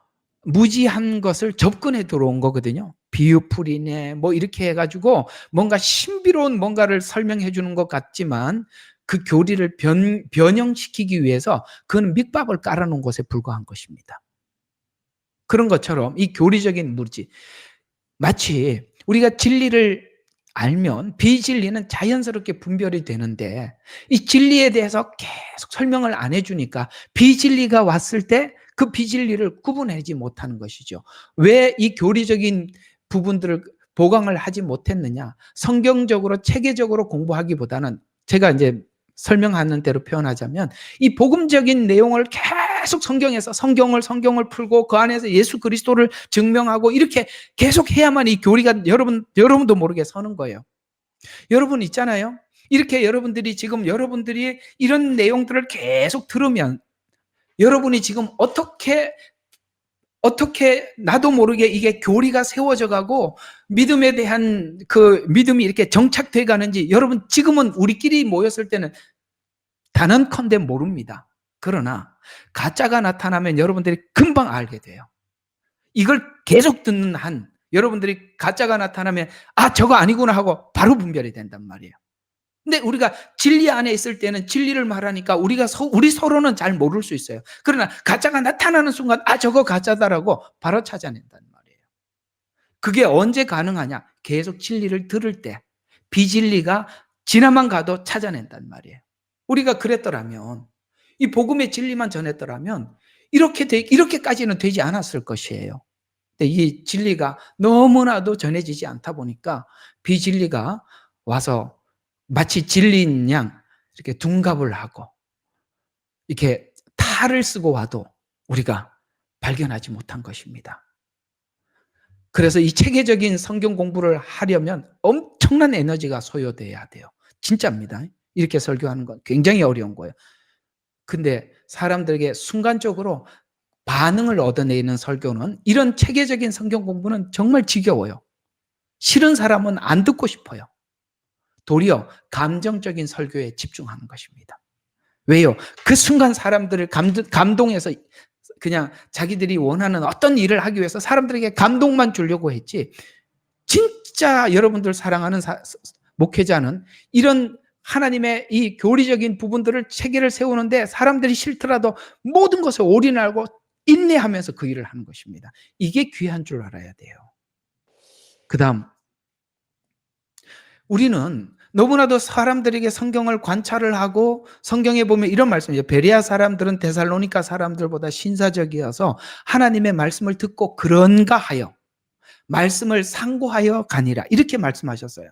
무지한 것을 접근해 들어온 거거든요. 비유풀이네 뭐 이렇게 해가지고 뭔가 신비로운 뭔가를 설명해 주는 것 같지만 그 교리를 변형시키기 위해서 그건 밑밥을 깔아놓은 것에 불과한 것입니다. 그런 것처럼 이 교리적인 무지, 마치 우리가 진리를 알면 비진리는 자연스럽게 분별이 되는데 이 진리에 대해서 계속 설명을 안 해주니까 비진리가 왔을 때 그 비진리를 구분하지 못하는 것이죠. 왜 이 교리적인 부분들을 보강을 하지 못했느냐? 성경적으로 체계적으로 공부하기보다는 제가 이제 설명하는 대로 표현하자면 이 복음적인 내용을 계속 성경을 풀고 그 안에서 예수 그리스도를 증명하고 이렇게 계속 해야만 이 교리가 여러분도 모르게 서는 거예요. 여러분 있잖아요. 이렇게 여러분들이 이런 내용들을 계속 들으면 여러분이 지금 어떻게 나도 모르게 이게 교리가 세워져 가고 믿음에 대한 그 믿음이 이렇게 정착돼 가는지 여러분 지금은 우리끼리 모였을 때는 단언컨대 모릅니다. 그러나 가짜가 나타나면 여러분들이 금방 알게 돼요. 이걸 계속 듣는 한 여러분들이 가짜가 나타나면 저거 아니구나 하고 바로 분별이 된단 말이에요. 근데 우리가 진리 안에 있을 때는 진리를 말하니까 우리 서로는 잘 모를 수 있어요. 그러나 가짜가 나타나는 순간 저거 가짜다라고 바로 찾아낸단 말이에요. 그게 언제 가능하냐? 계속 진리를 들을 때 비진리가 지나만 가도 찾아낸단 말이에요. 우리가 그랬더라면 이 복음의 진리만 전했더라면 이렇게까지는 되지 않았을 것이에요. 근데 이 진리가 너무나도 전해지지 않다 보니까 비진리가 와서 마치 진리인 양 이렇게 둔갑을 하고 이렇게 탈을 쓰고 와도 우리가 발견하지 못한 것입니다. 그래서 이 체계적인 성경 공부를 하려면 엄청난 에너지가 소요돼야 돼요. 진짜입니다. 이렇게 설교하는 건 굉장히 어려운 거예요. 근데 사람들에게 순간적으로 반응을 얻어내는 설교는 이런 체계적인 성경 공부는 정말 지겨워요. 싫은 사람은 안 듣고 싶어요. 도리어 감정적인 설교에 집중하는 것입니다. 왜요? 그 순간 사람들을 감동해서 그냥 자기들이 원하는 어떤 일을 하기 위해서 사람들에게 감동만 주려고 했지 진짜 여러분들 사랑하는 목회자는 이런 하나님의 이 교리적인 부분들을 체계를 세우는데 사람들이 싫더라도 모든 것을 올인하고 인내하면서 그 일을 하는 것입니다. 이게 귀한 줄 알아야 돼요. 그 다음 우리는 너무나도 사람들에게 성경을 관찰을 하고 성경에 보면 이런 말씀이죠. 베레아 사람들은 데살로니가 사람들보다 신사적이어서 하나님의 말씀을 듣고 그런가 하여 말씀을 상고하여 가니라 이렇게 말씀하셨어요.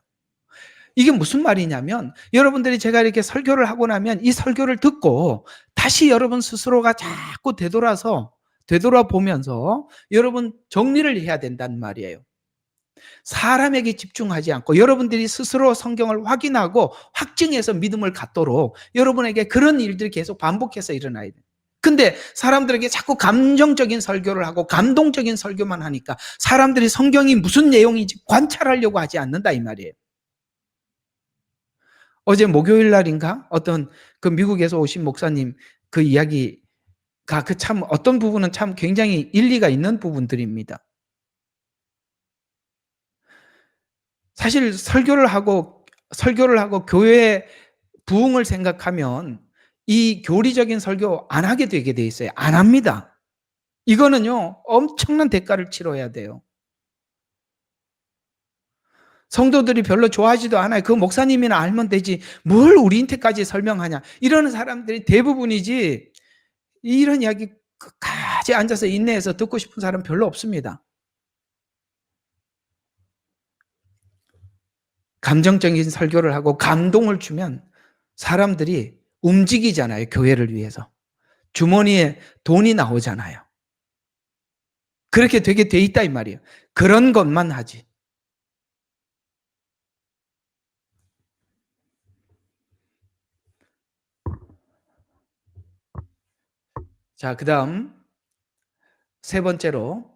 이게 무슨 말이냐면 여러분들이 제가 이렇게 설교를 하고 나면 이 설교를 듣고 다시 여러분 스스로가 자꾸 되돌아보면서 여러분 정리를 해야 된다는 말이에요. 사람에게 집중하지 않고 여러분들이 스스로 성경을 확인하고 확증해서 믿음을 갖도록 여러분에게 그런 일들이 계속 반복해서 일어나야 돼요. 근데 사람들에게 자꾸 감정적인 설교를 하고 감동적인 설교만 하니까 사람들이 성경이 무슨 내용인지 관찰하려고 하지 않는다 이 말이에요. 어제 목요일 날인가 어떤 그 미국에서 오신 목사님 그 이야기가 그 참 어떤 부분은 참 굉장히 일리가 있는 부분들입니다. 사실 설교를 하고 교회의 부흥을 생각하면 이 교리적인 설교 안 하게 되게 돼 있어요. 안 합니다. 이거는요 엄청난 대가를 치러야 돼요. 성도들이 별로 좋아하지도 않아요. 그 목사님이나 알면 되지 뭘 우리한테까지 설명하냐, 이러는 사람들이 대부분이지, 이런 이야기 끝까지 앉아서 인내해서 듣고 싶은 사람 별로 없습니다. 감정적인 설교를 하고 감동을 주면 사람들이 움직이잖아요. 교회를 위해서. 주머니에 돈이 나오잖아요. 그렇게 되게 돼 있다 이 말이에요. 그런 것만 하지. 자, 그다음 세 번째로,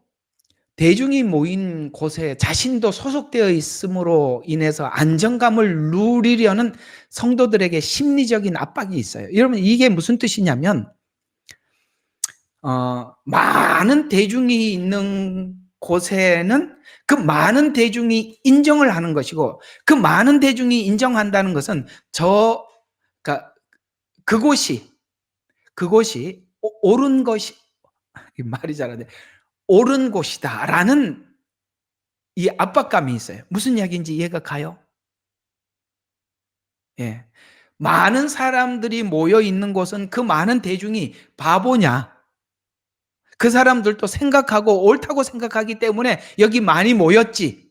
대중이 모인 곳에 자신도 소속되어 있음으로 인해서 안정감을 누리려는 성도들에게 심리적인 압박이 있어요. 여러분, 이게 무슨 뜻이냐면 많은 대중이 있는 곳에는 그 많은 대중이 인정을 하는 것이고, 그 많은 대중이 인정한다는 것은 그러니까 그곳이 옳은 것이, 말이 잘 안 돼. 옳은 곳이다라는 이 압박감이 있어요. 무슨 이야기인지 이해가 가요? 예. 많은 사람들이 모여 있는 곳은 그 많은 대중이 바보냐? 그 사람들도 생각하고 옳다고 생각하기 때문에 여기 많이 모였지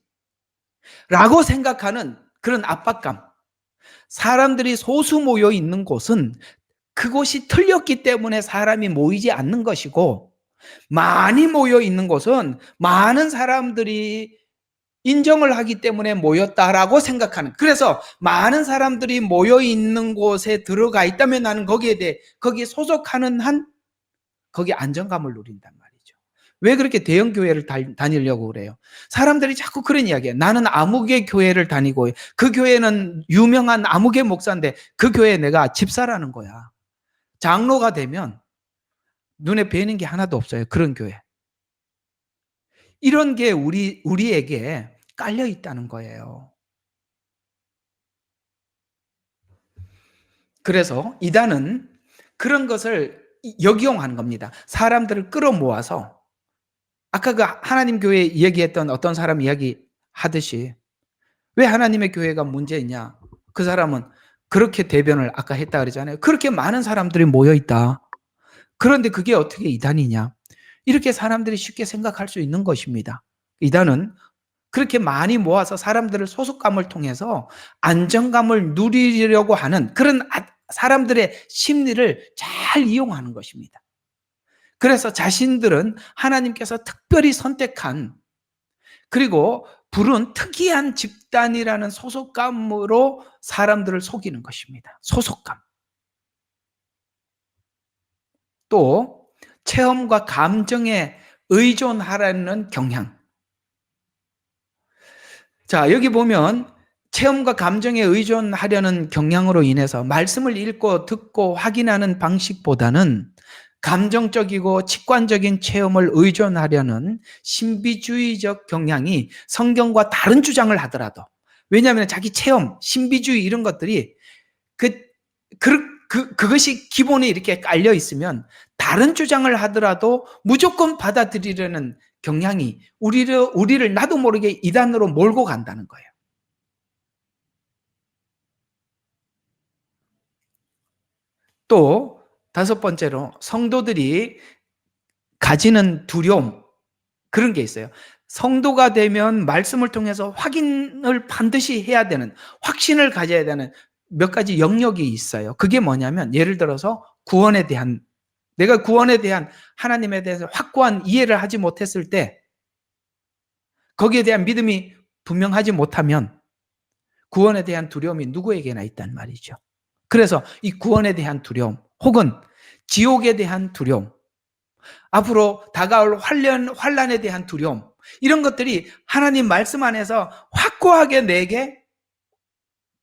라고 생각하는 그런 압박감. 사람들이 소수 모여 있는 곳은 그곳이 틀렸기 때문에 사람이 모이지 않는 것이고, 많이 모여 있는 곳은 많은 사람들이 인정을 하기 때문에 모였다라고 생각하는, 그래서 많은 사람들이 모여 있는 곳에 들어가 있다면 나는 거기에 소속하는 한 거기에 안정감을 누린단 말이죠. 왜 그렇게 대형 교회를 다니려고 그래요? 사람들이 자꾸 그런 이야기해요. 나는 아무개 교회를 다니고 그 교회는 유명한 아무개 목사인데 그 교회에 내가 집사라는 거야. 장로가 되면 눈에 뵈는 게 하나도 없어요. 그런 교회. 이런 게 우리에게 깔려 있다는 거예요. 그래서 이단은 그런 것을 역이용하는 겁니다. 사람들을 끌어모아서, 아까 그 하나님 교회 얘기했던 어떤 사람 이야기 하듯이, 왜 하나님의 교회가 문제 있냐? 그 사람은 그렇게 대변을 아까 했다 그러잖아요. 그렇게 많은 사람들이 모여 있다. 그런데 그게 어떻게 이단이냐? 이렇게 사람들이 쉽게 생각할 수 있는 것입니다. 이단은 그렇게 많이 모아서 사람들을 소속감을 통해서 안정감을 누리려고 하는 그런 사람들의 심리를 잘 이용하는 것입니다. 그래서 자신들은 하나님께서 특별히 선택한, 그리고 부른 특이한 집단이라는 소속감으로 사람들을 속이는 것입니다. 소속감. 또 체험과 감정에 의존하라는 경향. 자, 여기 보면 체험과 감정에 의존하려는 경향으로 인해서 말씀을 읽고 듣고 확인하는 방식보다는 감정적이고 직관적인 체험을 의존하려는 신비주의적 경향이 성경과 다른 주장을 하더라도, 왜냐하면 자기 체험, 신비주의 이런 것들이 그것이 기본에 이렇게 깔려 있으면 다른 주장을 하더라도 무조건 받아들이려는 경향이 우리를 나도 모르게 이단으로 몰고 간다는 거예요. 또 다섯 번째로, 성도들이 가지는 두려움, 그런 게 있어요. 성도가 되면 말씀을 통해서 확인을 반드시 해야 되는, 확신을 가져야 되는 몇 가지 영역이 있어요. 그게 뭐냐면, 예를 들어서 구원에 대한, 내가 구원에 대한 하나님에 대해서 확고한 이해를 하지 못했을 때, 거기에 대한 믿음이 분명하지 못하면 구원에 대한 두려움이 누구에게나 있단 말이죠. 그래서 이 구원에 대한 두려움, 혹은 지옥에 대한 두려움, 앞으로 다가올 환난에 대한 두려움, 이런 것들이 하나님 말씀 안에서 확고하게 내게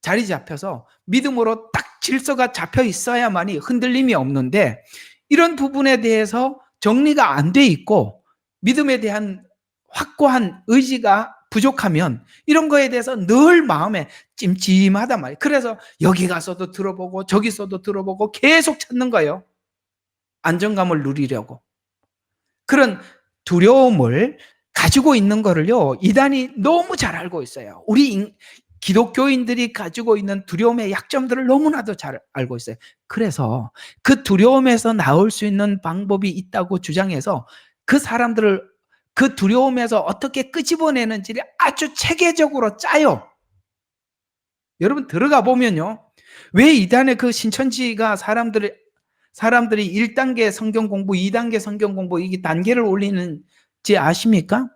자리 잡혀서 믿음으로 딱 질서가 잡혀 있어야만이 흔들림이 없는데, 이런 부분에 대해서 정리가 안 돼 있고 믿음에 대한 확고한 의지가 부족하면 이런 거에 대해서 늘 마음에 찜찜하단 말이에요. 그래서 여기 가서도 들어보고 저기서도 들어보고 계속 찾는 거예요. 안정감을 누리려고. 그런 두려움을 가지고 있는 거를요, 이단이 너무 잘 알고 있어요. 우리 기독교인들이 가지고 있는 두려움의 약점들을 너무나도 잘 알고 있어요. 그래서 그 두려움에서 나올 수 있는 방법이 있다고 주장해서 그 사람들을 그 두려움에서 어떻게 끄집어내는지를 아주 체계적으로 짜요. 여러분 들어가 보면요. 왜 이단의 그 신천지가 사람들이 1단계 성경 공부, 2단계 성경 공부 이게 단계를 올리는지 아십니까?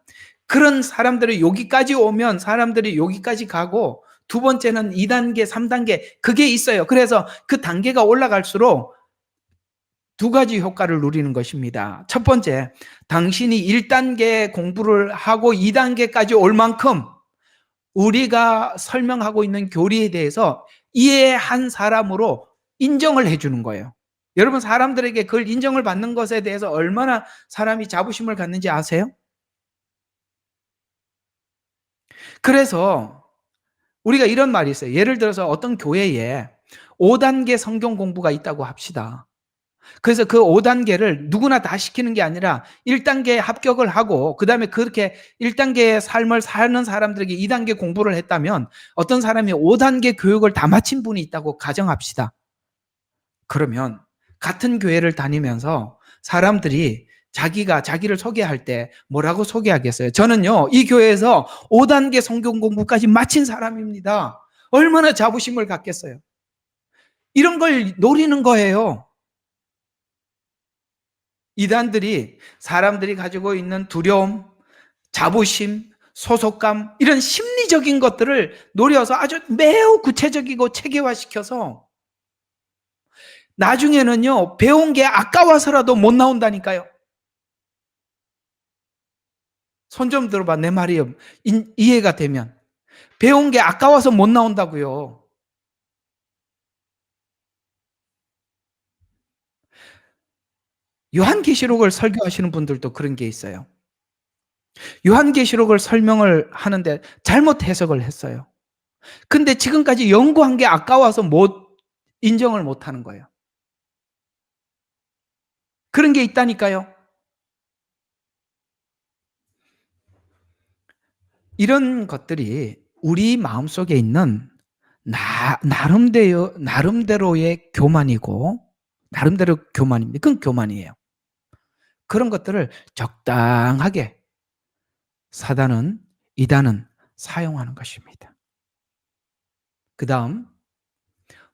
그런 사람들이 여기까지 오면 사람들이 여기까지 가고 두 번째는 2단계, 3단계 그게 있어요. 그래서 그 단계가 올라갈수록 두 가지 효과를 누리는 것입니다. 첫 번째, 당신이 1단계 공부를 하고 2단계까지 올 만큼 우리가 설명하고 있는 교리에 대해서 이해한 사람으로 인정을 해주는 거예요. 여러분 사람들에게 그걸 인정을 받는 것에 대해서 얼마나 사람이 자부심을 갖는지 아세요? 그래서 우리가 이런 말이 있어요. 예를 들어서 어떤 교회에 5단계 성경 공부가 있다고 합시다. 그래서 그 5단계를 누구나 다 시키는 게 아니라 1단계 합격을 하고 그다음에 그렇게 1단계의 삶을 사는 사람들에게 2단계 공부를 했다면 어떤 사람이 5단계 교육을 다 마친 분이 있다고 가정합시다. 그러면 같은 교회를 다니면서 사람들이 자기가 자기를 소개할 때 뭐라고 소개하겠어요? 저는요, 이 교회에서 5단계 성경 공부까지 마친 사람입니다. 얼마나 자부심을 갖겠어요? 이런 걸 노리는 거예요. 이단들이 사람들이 가지고 있는 두려움, 자부심, 소속감 이런 심리적인 것들을 노려서 아주 매우 구체적이고 체계화시켜서 나중에는요 배운 게 아까워서라도 못 나온다니까요. 손 좀 들어봐. 내 말이 이해가 되면 배운 게 아까워서 못 나온다고요. 요한계시록을 설교하시는 분들도 그런 게 있어요. 요한계시록을 설명을 하는데 잘못 해석을 했어요. 근데 지금까지 연구한 게 아까워서 인정을 못 하는 거예요. 그런 게 있다니까요. 이런 것들이 우리 마음속에 있는 나름대로의 교만이고, 나름대로 교만입니다. 그건 교만이에요. 그런 것들을 적당하게 사단은, 이단은 사용하는 것입니다. 그 다음,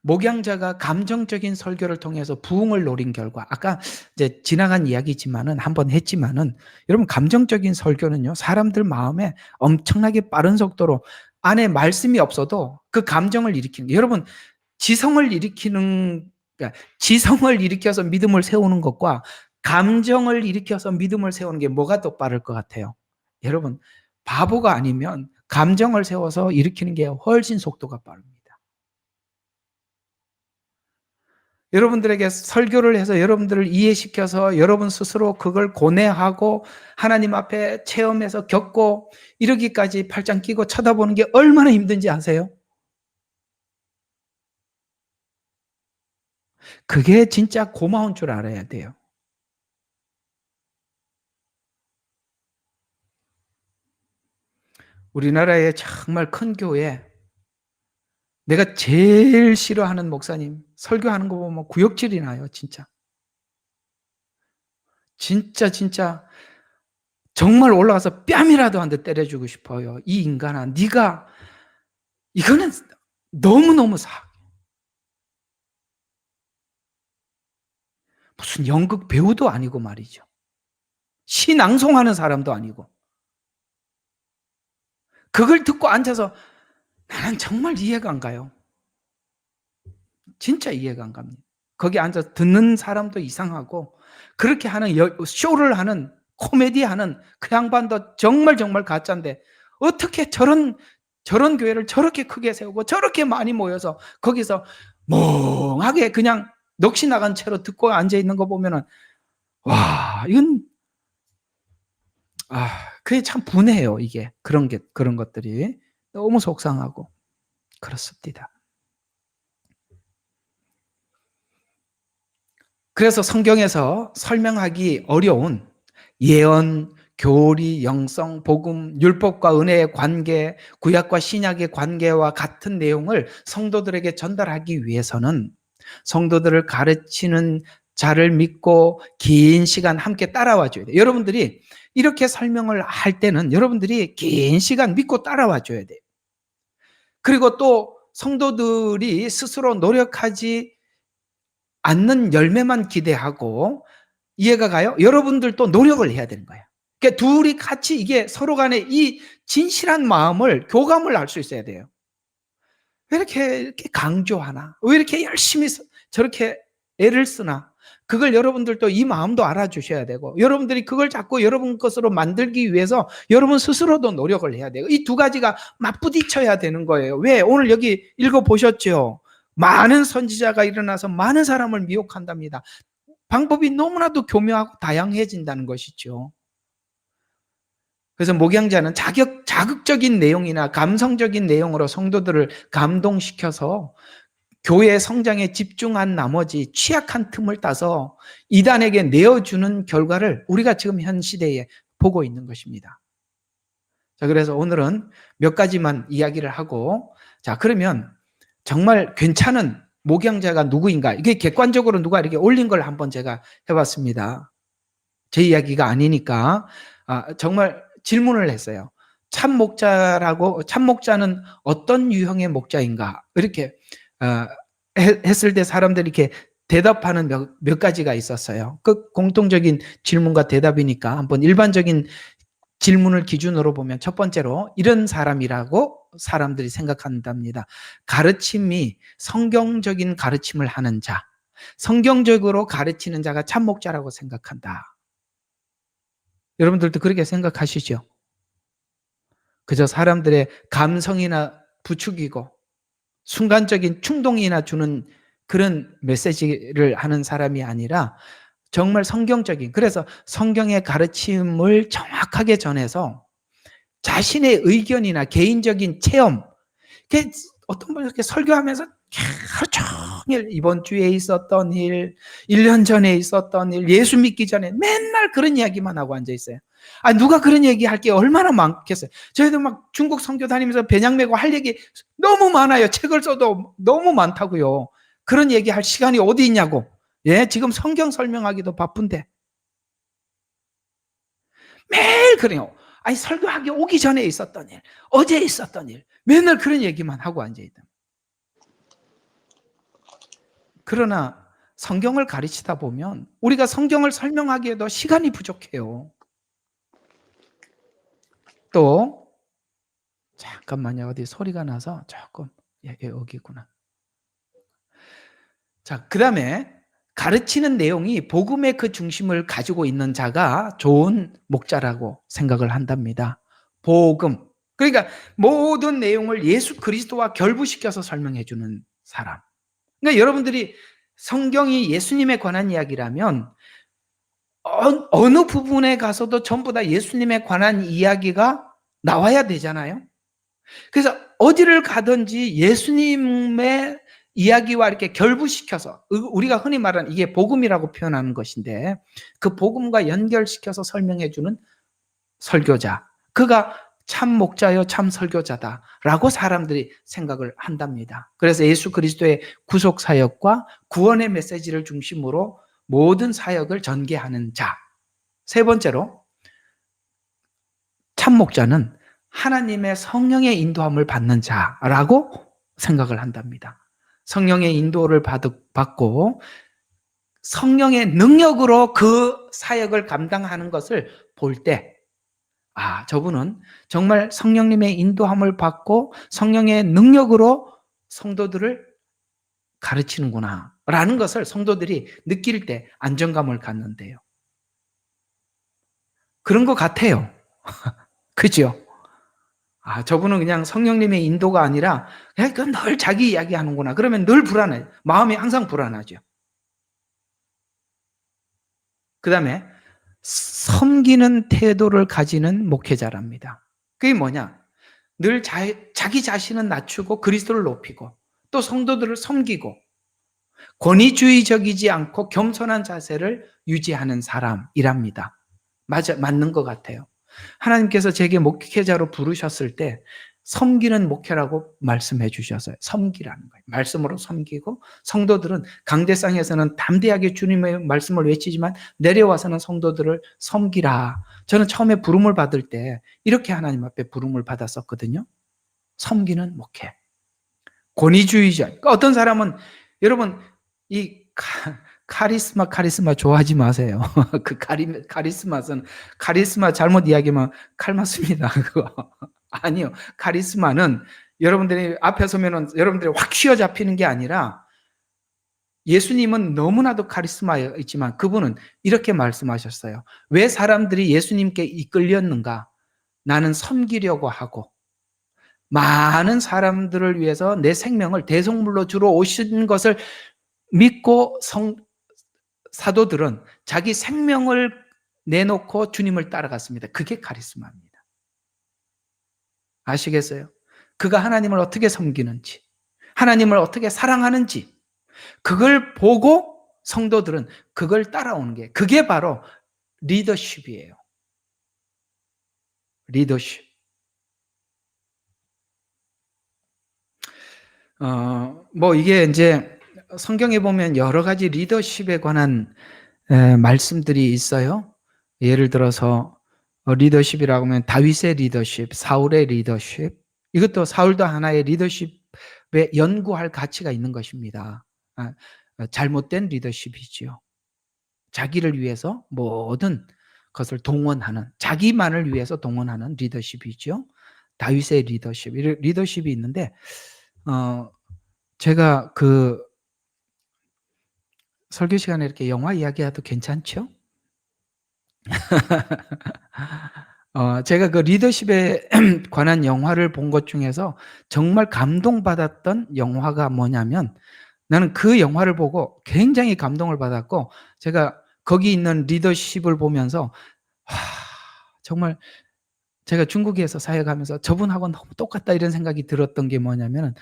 목양자가 감정적인 설교를 통해서 부흥을 노린 결과, 아까 이제 지나간 이야기지만은 한번 했지만은, 여러분 감정적인 설교는요 사람들 마음에 엄청나게 빠른 속도로 안에 말씀이 없어도 그 감정을 일으키는 게, 여러분 지성을 일으켜서 믿음을 세우는 것과 감정을 일으켜서 믿음을 세우는 게 뭐가 더 빠를 것 같아요? 여러분 바보가 아니면 감정을 세워서 일으키는 게 훨씬 속도가 빠릅니다. 여러분들에게 설교를 해서 여러분들을 이해시켜서 여러분 스스로 그걸 고뇌하고 하나님 앞에 체험해서 겪고 이러기까지 팔짱 끼고 쳐다보는 게 얼마나 힘든지 아세요? 그게 진짜 고마운 줄 알아야 돼요. 우리나라의 정말 큰 교회, 내가 제일 싫어하는 목사님 설교하는 거 보면 구역질이 나요. 진짜 진짜 정말 올라가서 뺨이라도 한 대 때려주고 싶어요. 이 인간아, 네가 이거는 너무너무 무슨 연극 배우도 아니고 말이죠. 시 낭송하는 사람도 아니고. 그걸 듣고 앉아서 나는 정말 이해가 안 가요. 진짜 이해가 안 갑니다. 거기 앉아서 듣는 사람도 이상하고 그렇게 하는 쇼를 하는 코미디하는 그 양반도 정말 가짜인데 어떻게 저런 교회를 저렇게 크게 세우고 저렇게 많이 모여서 거기서 멍하게 그냥 넋이 나간 채로 듣고 앉아 있는 거 보면은 와, 이건 그게 참 분해요. 이게 그런 것들이 너무 속상하고 그렇습니다. 그래서 성경에서 설명하기 어려운 예언, 교리, 영성, 복음, 율법과 은혜의 관계, 구약과 신약의 관계와 같은 내용을 성도들에게 전달하기 위해서는 성도들을 가르치는 자를 믿고 긴 시간 함께 따라와 줘야 돼요. 여러분들이 이렇게 설명을 할 때는 여러분들이 긴 시간 믿고 따라와 줘야 돼요. 그리고 또 성도들이 스스로 노력하지 않는 열매만 기대하고 이해가 가요? 여러분들도 노력을 해야 되는 거예요. 그러니까 둘이 같이 이게 서로 간에 이 진실한 마음을, 교감을 알 수 있어야 돼요. 왜 이렇게 강조하나? 왜 이렇게 열심히 저렇게 애를 쓰나? 그걸 여러분들도 이 마음도 알아주셔야 되고, 여러분들이 그걸 자꾸 여러분 것으로 만들기 위해서 여러분 스스로도 노력을 해야 돼요. 이 두 가지가 맞부딪혀야 되는 거예요. 왜? 오늘 여기 읽어보셨죠? 많은 선지자가 일어나서 많은 사람을 미혹한답니다. 방법이 너무나도 교묘하고 다양해진다는 것이죠. 그래서 목양자는 자극적인 내용이나 감성적인 내용으로 성도들을 감동시켜서 교회 성장에 집중한 나머지 취약한 틈을 따서 이단에게 내어주는 결과를 우리가 지금 현 시대에 보고 있는 것입니다. 자, 그래서 오늘은 몇 가지만 이야기를 하고, 자, 그러면 정말 괜찮은 목양자가 누구인가? 이게 객관적으로 누가 이렇게 올린 걸 한번 제가 해봤습니다. 제 이야기가 아니니까 정말 질문을 했어요. 참목자는 어떤 유형의 목자인가? 이렇게 했을 때 사람들이 이렇게 대답하는 몇 가지가 있었어요. 그 공통적인 질문과 대답이니까 한번 일반적인 질문을 기준으로 보면 첫 번째로 이런 사람이라고 사람들이 생각한답니다. 가르침이 성경적인 가르침을 하는 자, 성경적으로 가르치는 자가 참목자라고 생각한다. 여러분들도 그렇게 생각하시죠? 그저 사람들의 감성이나 부추기고 순간적인 충동이나 주는 그런 메시지를 하는 사람이 아니라 정말 성경적인, 그래서 성경의 가르침을 정확하게 전해서 자신의 의견이나 개인적인 체험, 어떤 분이 이렇게 설교하면서 하루 종일 이번 주에 있었던 일, 1년 전에 있었던 일, 예수 믿기 전에 맨날 그런 이야기만 하고 앉아 있어요. 누가 그런 얘기 할 게 얼마나 많겠어요. 저희도 막 중국 선교 다니면서 배낭 메고 할 얘기 너무 많아요. 책을 써도 너무 많다고요. 그런 얘기 할 시간이 어디 있냐고. 예, 지금 성경 설명하기도 바쁜데. 매일 그래요. 설교하기 오기 전에 있었던 일, 어제 있었던 일, 맨날 그런 얘기만 하고 앉아있다. 그러나 성경을 가르치다 보면 우리가 성경을 설명하기에도 시간이 부족해요. 또 잠깐만요. 어디 소리가 나서 조금 여기구나. 자, 그 다음에 가르치는 내용이 복음의 그 중심을 가지고 있는 자가 좋은 목자라고 생각을 한답니다. 복음. 그러니까 모든 내용을 예수 그리스도와 결부시켜서 설명해 주는 사람. 그러니까 여러분들이 성경이 예수님에 관한 이야기라면 어느 부분에 가서도 전부 다 예수님에 관한 이야기가 나와야 되잖아요. 그래서 어디를 가든지 예수님의 이야기와 이렇게 결부시켜서, 우리가 흔히 말하는 이게 복음이라고 표현하는 것인데, 그 복음과 연결시켜서 설명해 주는 설교자, 그가 참 목자요 참 설교자다라고 사람들이 생각을 한답니다. 그래서 예수 그리스도의 구속 사역과 구원의 메시지를 중심으로 모든 사역을 전개하는 자. 세 번째로 참 목자는 하나님의 성령의 인도함을 받는 자라고 생각을 한답니다. 성령의 인도를 받고 성령의 능력으로 그 사역을 감당하는 것을 볼 때, 저분은 정말 성령님의 인도함을 받고 성령의 능력으로 성도들을 가르치는구나 라는 것을 성도들이 느낄 때 안정감을 갖는데요. 그런 것 같아요. 그죠? 저분은 그냥 성령님의 인도가 아니라 그냥 늘 자기 이야기 하는구나. 그러면 늘 불안해요. 마음이 항상 불안하죠. 그 다음에 섬기는 태도를 가지는 목회자랍니다. 그게 뭐냐? 늘 자기 자신은 낮추고 그리스도를 높이고 또 성도들을 섬기고 권위주의적이지 않고 겸손한 자세를 유지하는 사람이랍니다. 맞는 것 같아요. 하나님께서 제게 목회자로 부르셨을 때 섬기는 목회라고 말씀해 주셨어요. 섬기라는 거예요. 말씀으로 섬기고, 성도들은 강대상에서는 담대하게 주님의 말씀을 외치지만 내려와서는 성도들을 섬기라. 저는 처음에 부름을 받을 때 이렇게 하나님 앞에 부름을 받았었거든요. 섬기는 목회. 권위주의자. 그러니까 어떤 사람은, 여러분, 이 카리스마 좋아하지 마세요. 그 카리스마 잘못 이야기하면 칼 맞습니다. 그거. 아니요. 카리스마는 여러분들이 앞에 서면은 여러분들이 확 휘어잡히는 게 아니라, 예수님은 너무나도 카리스마 있지만 그분은 이렇게 말씀하셨어요. 왜 사람들이 예수님께 이끌렸는가? 나는 섬기려고 하고 많은 사람들을 위해서 내 생명을 대속물로 주러 오신 것을 믿고 사도들은 자기 생명을 내놓고 주님을 따라갔습니다. 그게 카리스마입니다. 아시겠어요? 그가 하나님을 어떻게 섬기는지, 하나님을 어떻게 사랑하는지, 그걸 보고 성도들은 그걸 따라오는 게, 그게 바로 리더십이에요. 리더십. 이게 이제 성경에 보면 여러 가지 리더십에 관한 말씀들이 있어요. 예를 들어서 리더십이라고 하면 다윗의 리더십, 사울의 리더십, 이것도 사울도 하나의 리더십에 연구할 가치가 있는 것입니다. 잘못된 리더십이지요. 자기를 위해서 모든 것을 동원하는, 자기만을 위해서 동원하는 리더십이죠. 다윗의 리더십이 있는데, 제가 그 설교 시간에 이렇게 영화 이야기해도 괜찮죠? 제가 그 리더십에 관한 영화를 본 것 중에서 정말 감동받았던 영화가 뭐냐면, 나는 그 영화를 보고 굉장히 감동을 받았고, 제가 거기 있는 리더십을 보면서 정말 제가 중국에서 사역하면서 저분하고 너무 똑같다 이런 생각이 들었던 게 뭐냐면,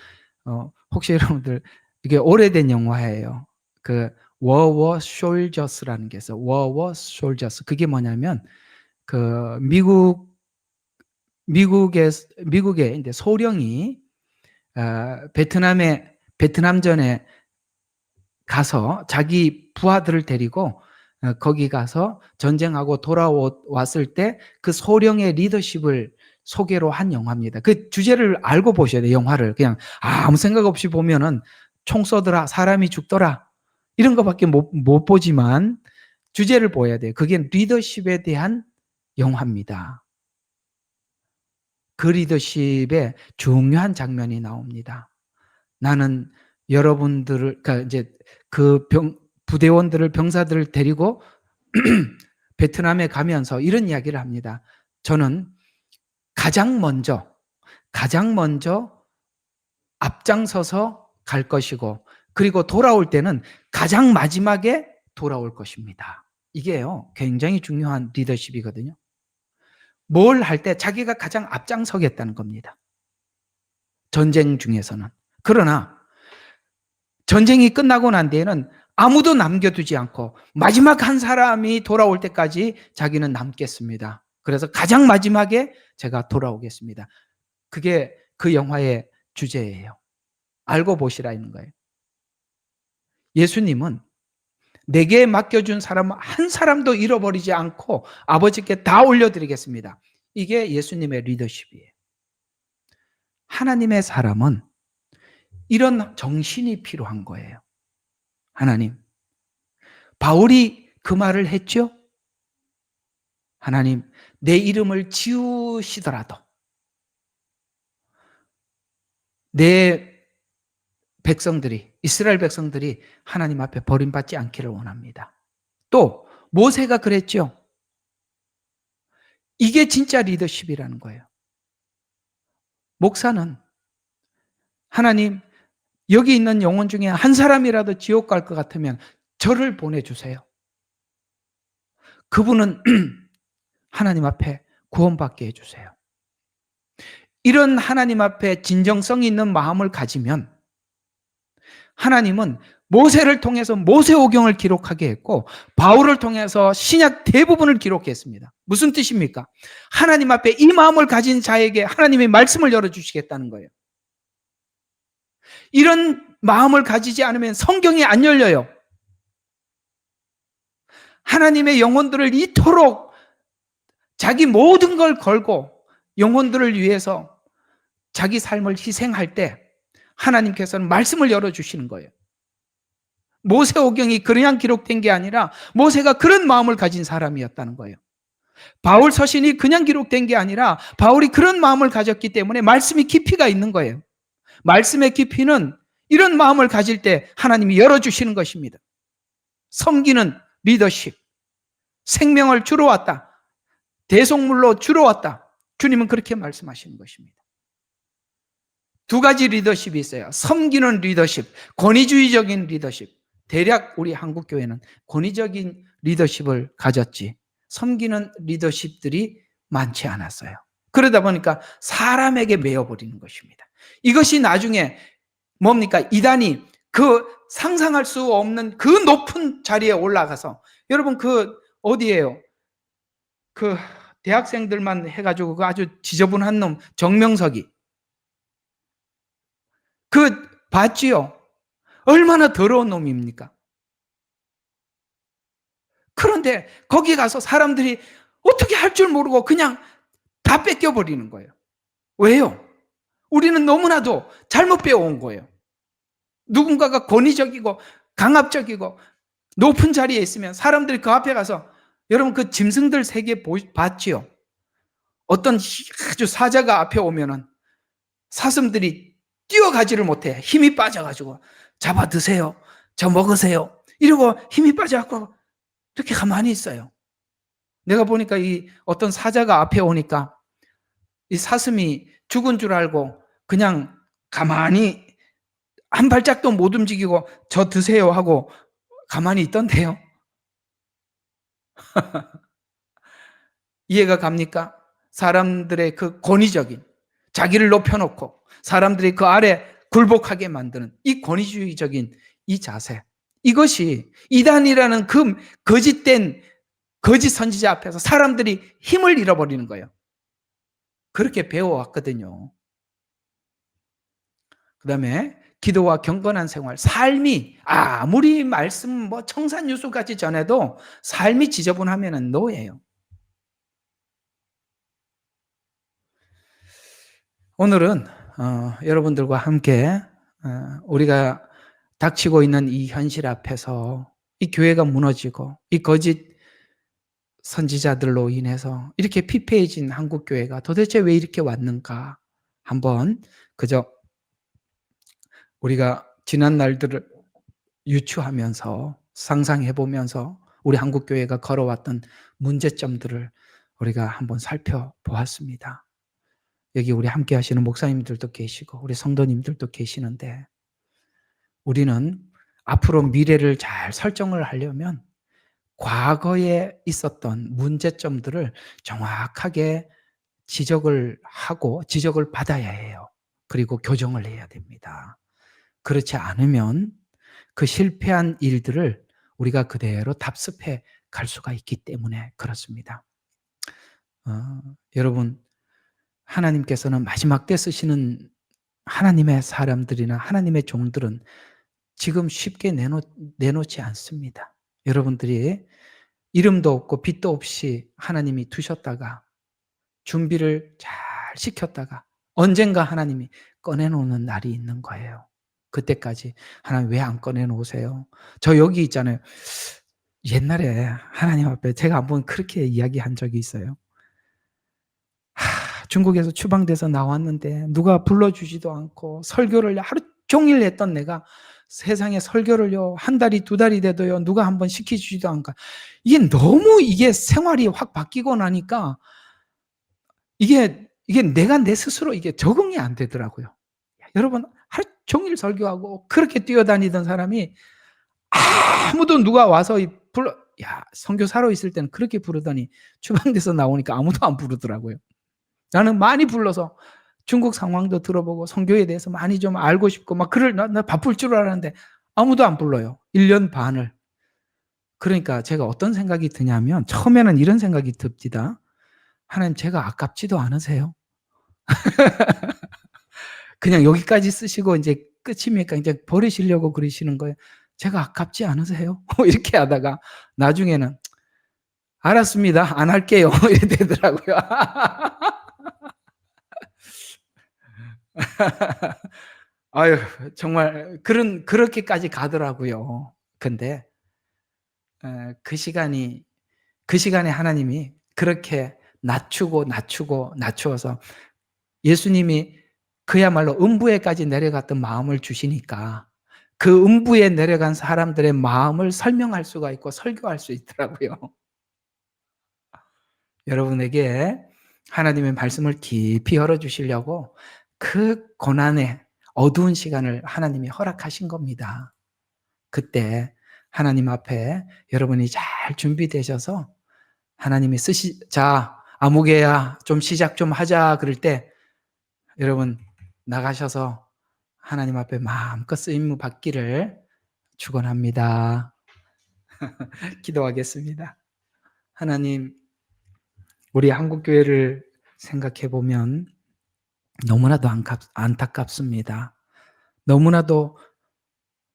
혹시 여러분들, 이게 오래된 영화예요. 그 War Soldiers라는 게 있어요. War Soldiers. 그게 뭐냐면, 그 미국의 이제 소령이 베트남전에 가서 자기 부하들을 데리고 거기 가서 전쟁하고 돌아왔을 때 그 소령의 리더십을 소개로 한 영화입니다. 그 주제를 알고 보셔야 돼요. 영화를 그냥 아무 생각 없이 보면은 총 쏘더라, 사람이 죽더라, 이런 것밖에 못 보지만 주제를 보여야 돼요. 그게 리더십에 대한 영화입니다. 그 리더십의 중요한 장면이 나옵니다. 나는 여러분들을, 그러니까 이제 그 부대원들을, 병사들을 데리고 베트남에 가면서 이런 이야기를 합니다. 저는 가장 먼저 앞장서서 갈 것이고, 그리고 돌아올 때는 가장 마지막에 돌아올 것입니다. 이게요, 굉장히 중요한 리더십이거든요. 뭘 할 때 자기가 가장 앞장서겠다는 겁니다. 전쟁 중에서는. 그러나 전쟁이 끝나고 난 뒤에는 아무도 남겨두지 않고 마지막 한 사람이 돌아올 때까지 자기는 남겠습니다. 그래서 가장 마지막에 제가 돌아오겠습니다. 그게 그 영화의 주제예요. 알고 보시라는 거예요. 예수님은 내게 맡겨준 사람 한 사람도 잃어버리지 않고 아버지께 다 올려드리겠습니다. 이게 예수님의 리더십이에요. 하나님의 사람은 이런 정신이 필요한 거예요. 하나님, 바울이 그 말을 했죠? 하나님, 내 이름을 지우시더라도 내 백성들이, 이스라엘 백성들이 하나님 앞에 버림받지 않기를 원합니다. 또 모세가 그랬죠. 이게 진짜 리더십이라는 거예요. 목사는 하나님, 여기 있는 영혼 중에 한 사람이라도 지옥 갈 것 같으면 저를 보내주세요. 그분은 하나님 앞에 구원받게 해주세요. 이런 하나님 앞에 진정성 있는 마음을 가지면 하나님은 모세를 통해서 모세오경을 기록하게 했고, 바울을 통해서 신약 대부분을 기록했습니다. 무슨 뜻입니까? 하나님 앞에 이 마음을 가진 자에게 하나님의 말씀을 열어주시겠다는 거예요. 이런 마음을 가지지 않으면 성경이 안 열려요. 하나님의 영혼들을 이토록 자기 모든 걸 걸고 영혼들을 위해서 자기 삶을 희생할 때 하나님께서는 말씀을 열어주시는 거예요. 모세오경이 그냥 기록된 게 아니라 모세가 그런 마음을 가진 사람이었다는 거예요. 바울 서신이 그냥 기록된 게 아니라 바울이 그런 마음을 가졌기 때문에 말씀이 깊이가 있는 거예요. 말씀의 깊이는 이런 마음을 가질 때 하나님이 열어주시는 것입니다. 섬기는 리더십, 생명을 주러 왔다, 대속물로 주러 왔다, 주님은 그렇게 말씀하시는 것입니다. 두 가지 리더십이 있어요. 섬기는 리더십, 권위주의적인 리더십. 대략 우리 한국교회는 권위적인 리더십을 가졌지 섬기는 리더십들이 많지 않았어요. 그러다 보니까 사람에게 매여버리는 것입니다. 이것이 나중에 뭡니까? 이단이 그 상상할 수 없는 그 높은 자리에 올라가서, 여러분 그 어디예요? 그 대학생들만 해가지고 그 아주 지저분한 놈 정명석이 그 봤지요? 얼마나 더러운 놈입니까? 그런데 거기 가서 사람들이 어떻게 할 줄 모르고 그냥 다 뺏겨버리는 거예요. 왜요? 우리는 너무나도 잘못 배워온 거예요. 누군가가 권위적이고 강압적이고 높은 자리에 있으면 사람들이 그 앞에 가서, 여러분 그 짐승들 세계 봤지요? 어떤 아주 사자가 앞에 오면은 사슴들이 뛰어가지를 못해. 힘이 빠져가지고 잡아 드세요, 저 먹으세요 이러고 힘이 빠져갖고 이렇게 가만히 있어요. 내가 보니까 이 어떤 사자가 앞에 오니까 이 사슴이 죽은 줄 알고 그냥 가만히 한 발짝도 못 움직이고 저 드세요 하고 가만히 있던데요. 이해가 갑니까? 사람들의 그 권위적인, 자기를 높여놓고 사람들이 그 아래 굴복하게 만드는 이 권위주의적인 이 자세, 이것이 이단이라는 그 거짓된 거짓 선지자 앞에서 사람들이 힘을 잃어버리는 거예요. 그렇게 배워왔거든요. 그 다음에 기도와 경건한 생활, 삶이 아무리 말씀 뭐 청산유수까지 전해도 삶이 지저분하면 노예예요. 오늘은 여러분들과 함께 우리가 닥치고 있는 이 현실 앞에서 이 교회가 무너지고 이 거짓 선지자들로 인해서 이렇게 피폐해진 한국교회가 도대체 왜 이렇게 왔는가, 한번 그저 우리가 지난 날들을 유추하면서 상상해보면서 우리 한국교회가 걸어왔던 문제점들을 우리가 한번 살펴보았습니다. 여기 우리 함께 하시는 목사님들도 계시고 우리 성도님들도 계시는데, 우리는 앞으로 미래를 잘 설정을 하려면 과거에 있었던 문제점들을 정확하게 지적을 하고 지적을 받아야 해요. 그리고 교정을 해야 됩니다. 그렇지 않으면 그 실패한 일들을 우리가 그대로 답습해 갈 수가 있기 때문에 그렇습니다. 여러분, 하나님께서는 마지막 때 쓰시는 하나님의 사람들이나 하나님의 종들은 지금 쉽게 내놓지 않습니다. 여러분들이 이름도 없고 빛도 없이 하나님이 두셨다가 준비를 잘 시켰다가 언젠가 하나님이 꺼내놓는 날이 있는 거예요. 그때까지 하나님 왜 안 꺼내놓으세요? 저 여기 있잖아요. 옛날에 하나님 앞에 제가 한번 그렇게 이야기한 적이 있어요. 중국에서 추방돼서 나왔는데 누가 불러주지도 않고 설교를 하루 종일 했던 내가 세상에 설교를요 한 달이 두 달이 돼도요 누가 한번 시켜주지도 않고, 이게 너무 이게 생활이 확 바뀌고 나니까 이게 내가 내 스스로 이게 적응이 안 되더라고요. 여러분, 하루 종일 설교하고 그렇게 뛰어다니던 사람이 아무도 누가 와서 선교사로 있을 때는 그렇게 부르더니 추방돼서 나오니까 아무도 안 부르더라고요. 나는 많이 불러서 중국 상황도 들어보고 선교에 대해서 많이 좀 알고 싶고 막 나 바쁠 줄 알았는데 아무도 안 불러요. 1년 반을. 그러니까 제가 어떤 생각이 드냐면 처음에는 이런 생각이 듭니다. 하나님 제가 아깝지도 않으세요? 그냥 여기까지 쓰시고 이제 끝입니까? 이제 버리시려고 그러시는 거예요? 제가 아깝지 않으세요? 이렇게 하다가 나중에는 알았습니다. 안 할게요. 이래 되더라고요. 아유, 정말 그렇게까지 가더라고요. 근데 그 시간에 하나님이 그렇게 낮추어서 예수님이 그야말로 음부에까지 내려갔던 마음을 주시니까 그 음부에 내려간 사람들의 마음을 설명할 수가 있고 설교할 수 있더라고요. 여러분에게 하나님의 말씀을 깊이 열어주시려고 그 고난의 어두운 시간을 하나님이 허락하신 겁니다. 그때 하나님 앞에 여러분이 잘 준비되셔서 하나님이 자, 아무개야 좀 시작 좀 하자 그럴 때 여러분 나가셔서 하나님 앞에 마음껏 쓰임 받기를 축원합니다. 기도하겠습니다. 하나님, 우리 한국교회를 생각해 보면 너무나도 안타깝습니다. 너무나도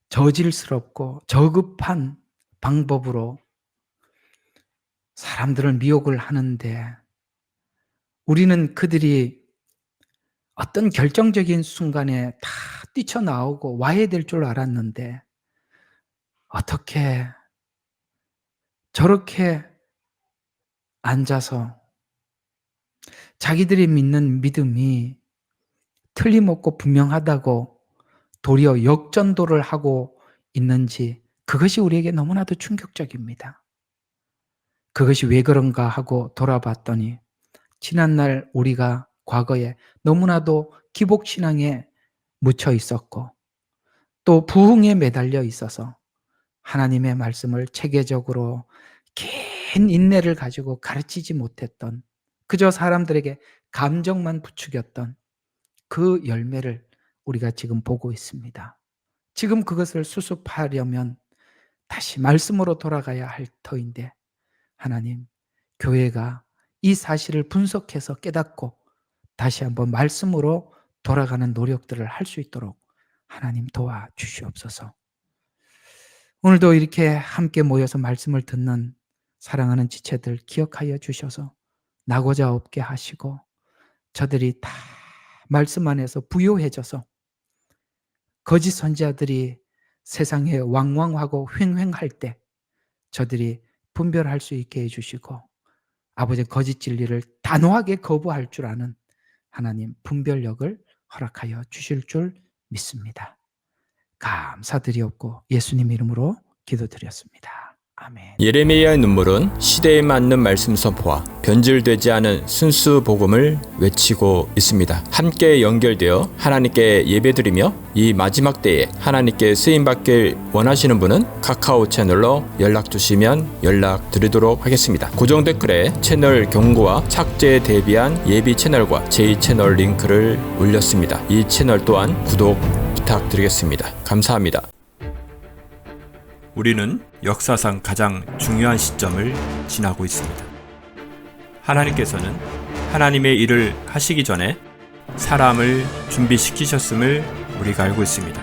저질스럽고 저급한 방법으로 사람들을 미혹을 하는데 우리는 그들이 어떤 결정적인 순간에 다 뛰쳐나오고 와야 될 줄 알았는데 어떻게 저렇게 앉아서 자기들이 믿는 믿음이 틀림없고 분명하다고 도리어 역전도를 하고 있는지 그것이 우리에게 너무나도 충격적입니다. 그것이 왜 그런가 하고 돌아봤더니 지난날 우리가 과거에 너무나도 기복신앙에 묻혀 있었고 또 부흥에 매달려 있어서 하나님의 말씀을 체계적으로 긴 인내를 가지고 가르치지 못했던 그저 사람들에게 감정만 부추겼던 그 열매를 우리가 지금 보고 있습니다. 지금 그것을 수습하려면 다시 말씀으로 돌아가야 할 터인데 하나님, 교회가 이 사실을 분석해서 깨닫고 다시 한번 말씀으로 돌아가는 노력들을 할 수 있도록 하나님 도와주시옵소서. 오늘도 이렇게 함께 모여서 말씀을 듣는 사랑하는 지체들 기억하여 주셔서 나고자 없게 하시고 저들이 다 말씀 안에서 부요해져서 거짓 선지자들이 세상에 왕왕하고 횡횡할 때 저들이 분별할 수 있게 해주시고 아버지의 거짓 진리를 단호하게 거부할 줄 아는 하나님 분별력을 허락하여 주실 줄 믿습니다. 감사드리옵고 예수님 이름으로 기도드렸습니다. 아멘. 예레미야의 눈물은 시대에 맞는 말씀 선포와 변질되지 않은 순수 복음을 외치고 있습니다. 함께 연결되어 하나님께 예배드리며 이 마지막 때에 하나님께 쓰임받길 원하시는 분은 카카오 채널로 연락 주시면 연락드리도록 하겠습니다. 고정 댓글에 채널 경고와 착제에 대비한 예비 채널과 제2채널 링크를 올렸습니다. 이 채널 또한 구독 부탁드리겠습니다. 감사합니다. 우리는 역사상 가장 중요한 시점을 지나고 있습니다. 하나님께서는 하나님의 일을 하시기 전에 사람을 준비시키셨음을 우리가 알고 있습니다.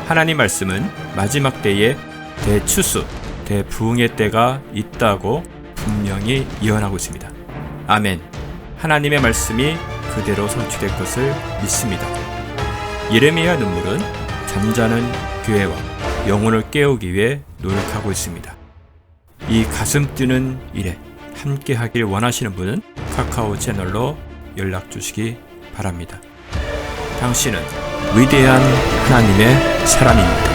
하나님 말씀은 마지막 때에 대추수, 대부흥의 때가 있다고 분명히 예언하고 있습니다. 아멘. 하나님의 말씀이 그대로 성취될 것을 믿습니다. 예레미야 눈물은 잠자는 교회와 영혼을 깨우기 위해 노력하고 있습니다. 이 가슴 뛰는 일에 함께 하길 원하시는 분은 카카오 채널로 연락 주시기 바랍니다. 당신은 위대한 하나님의 사람입니다.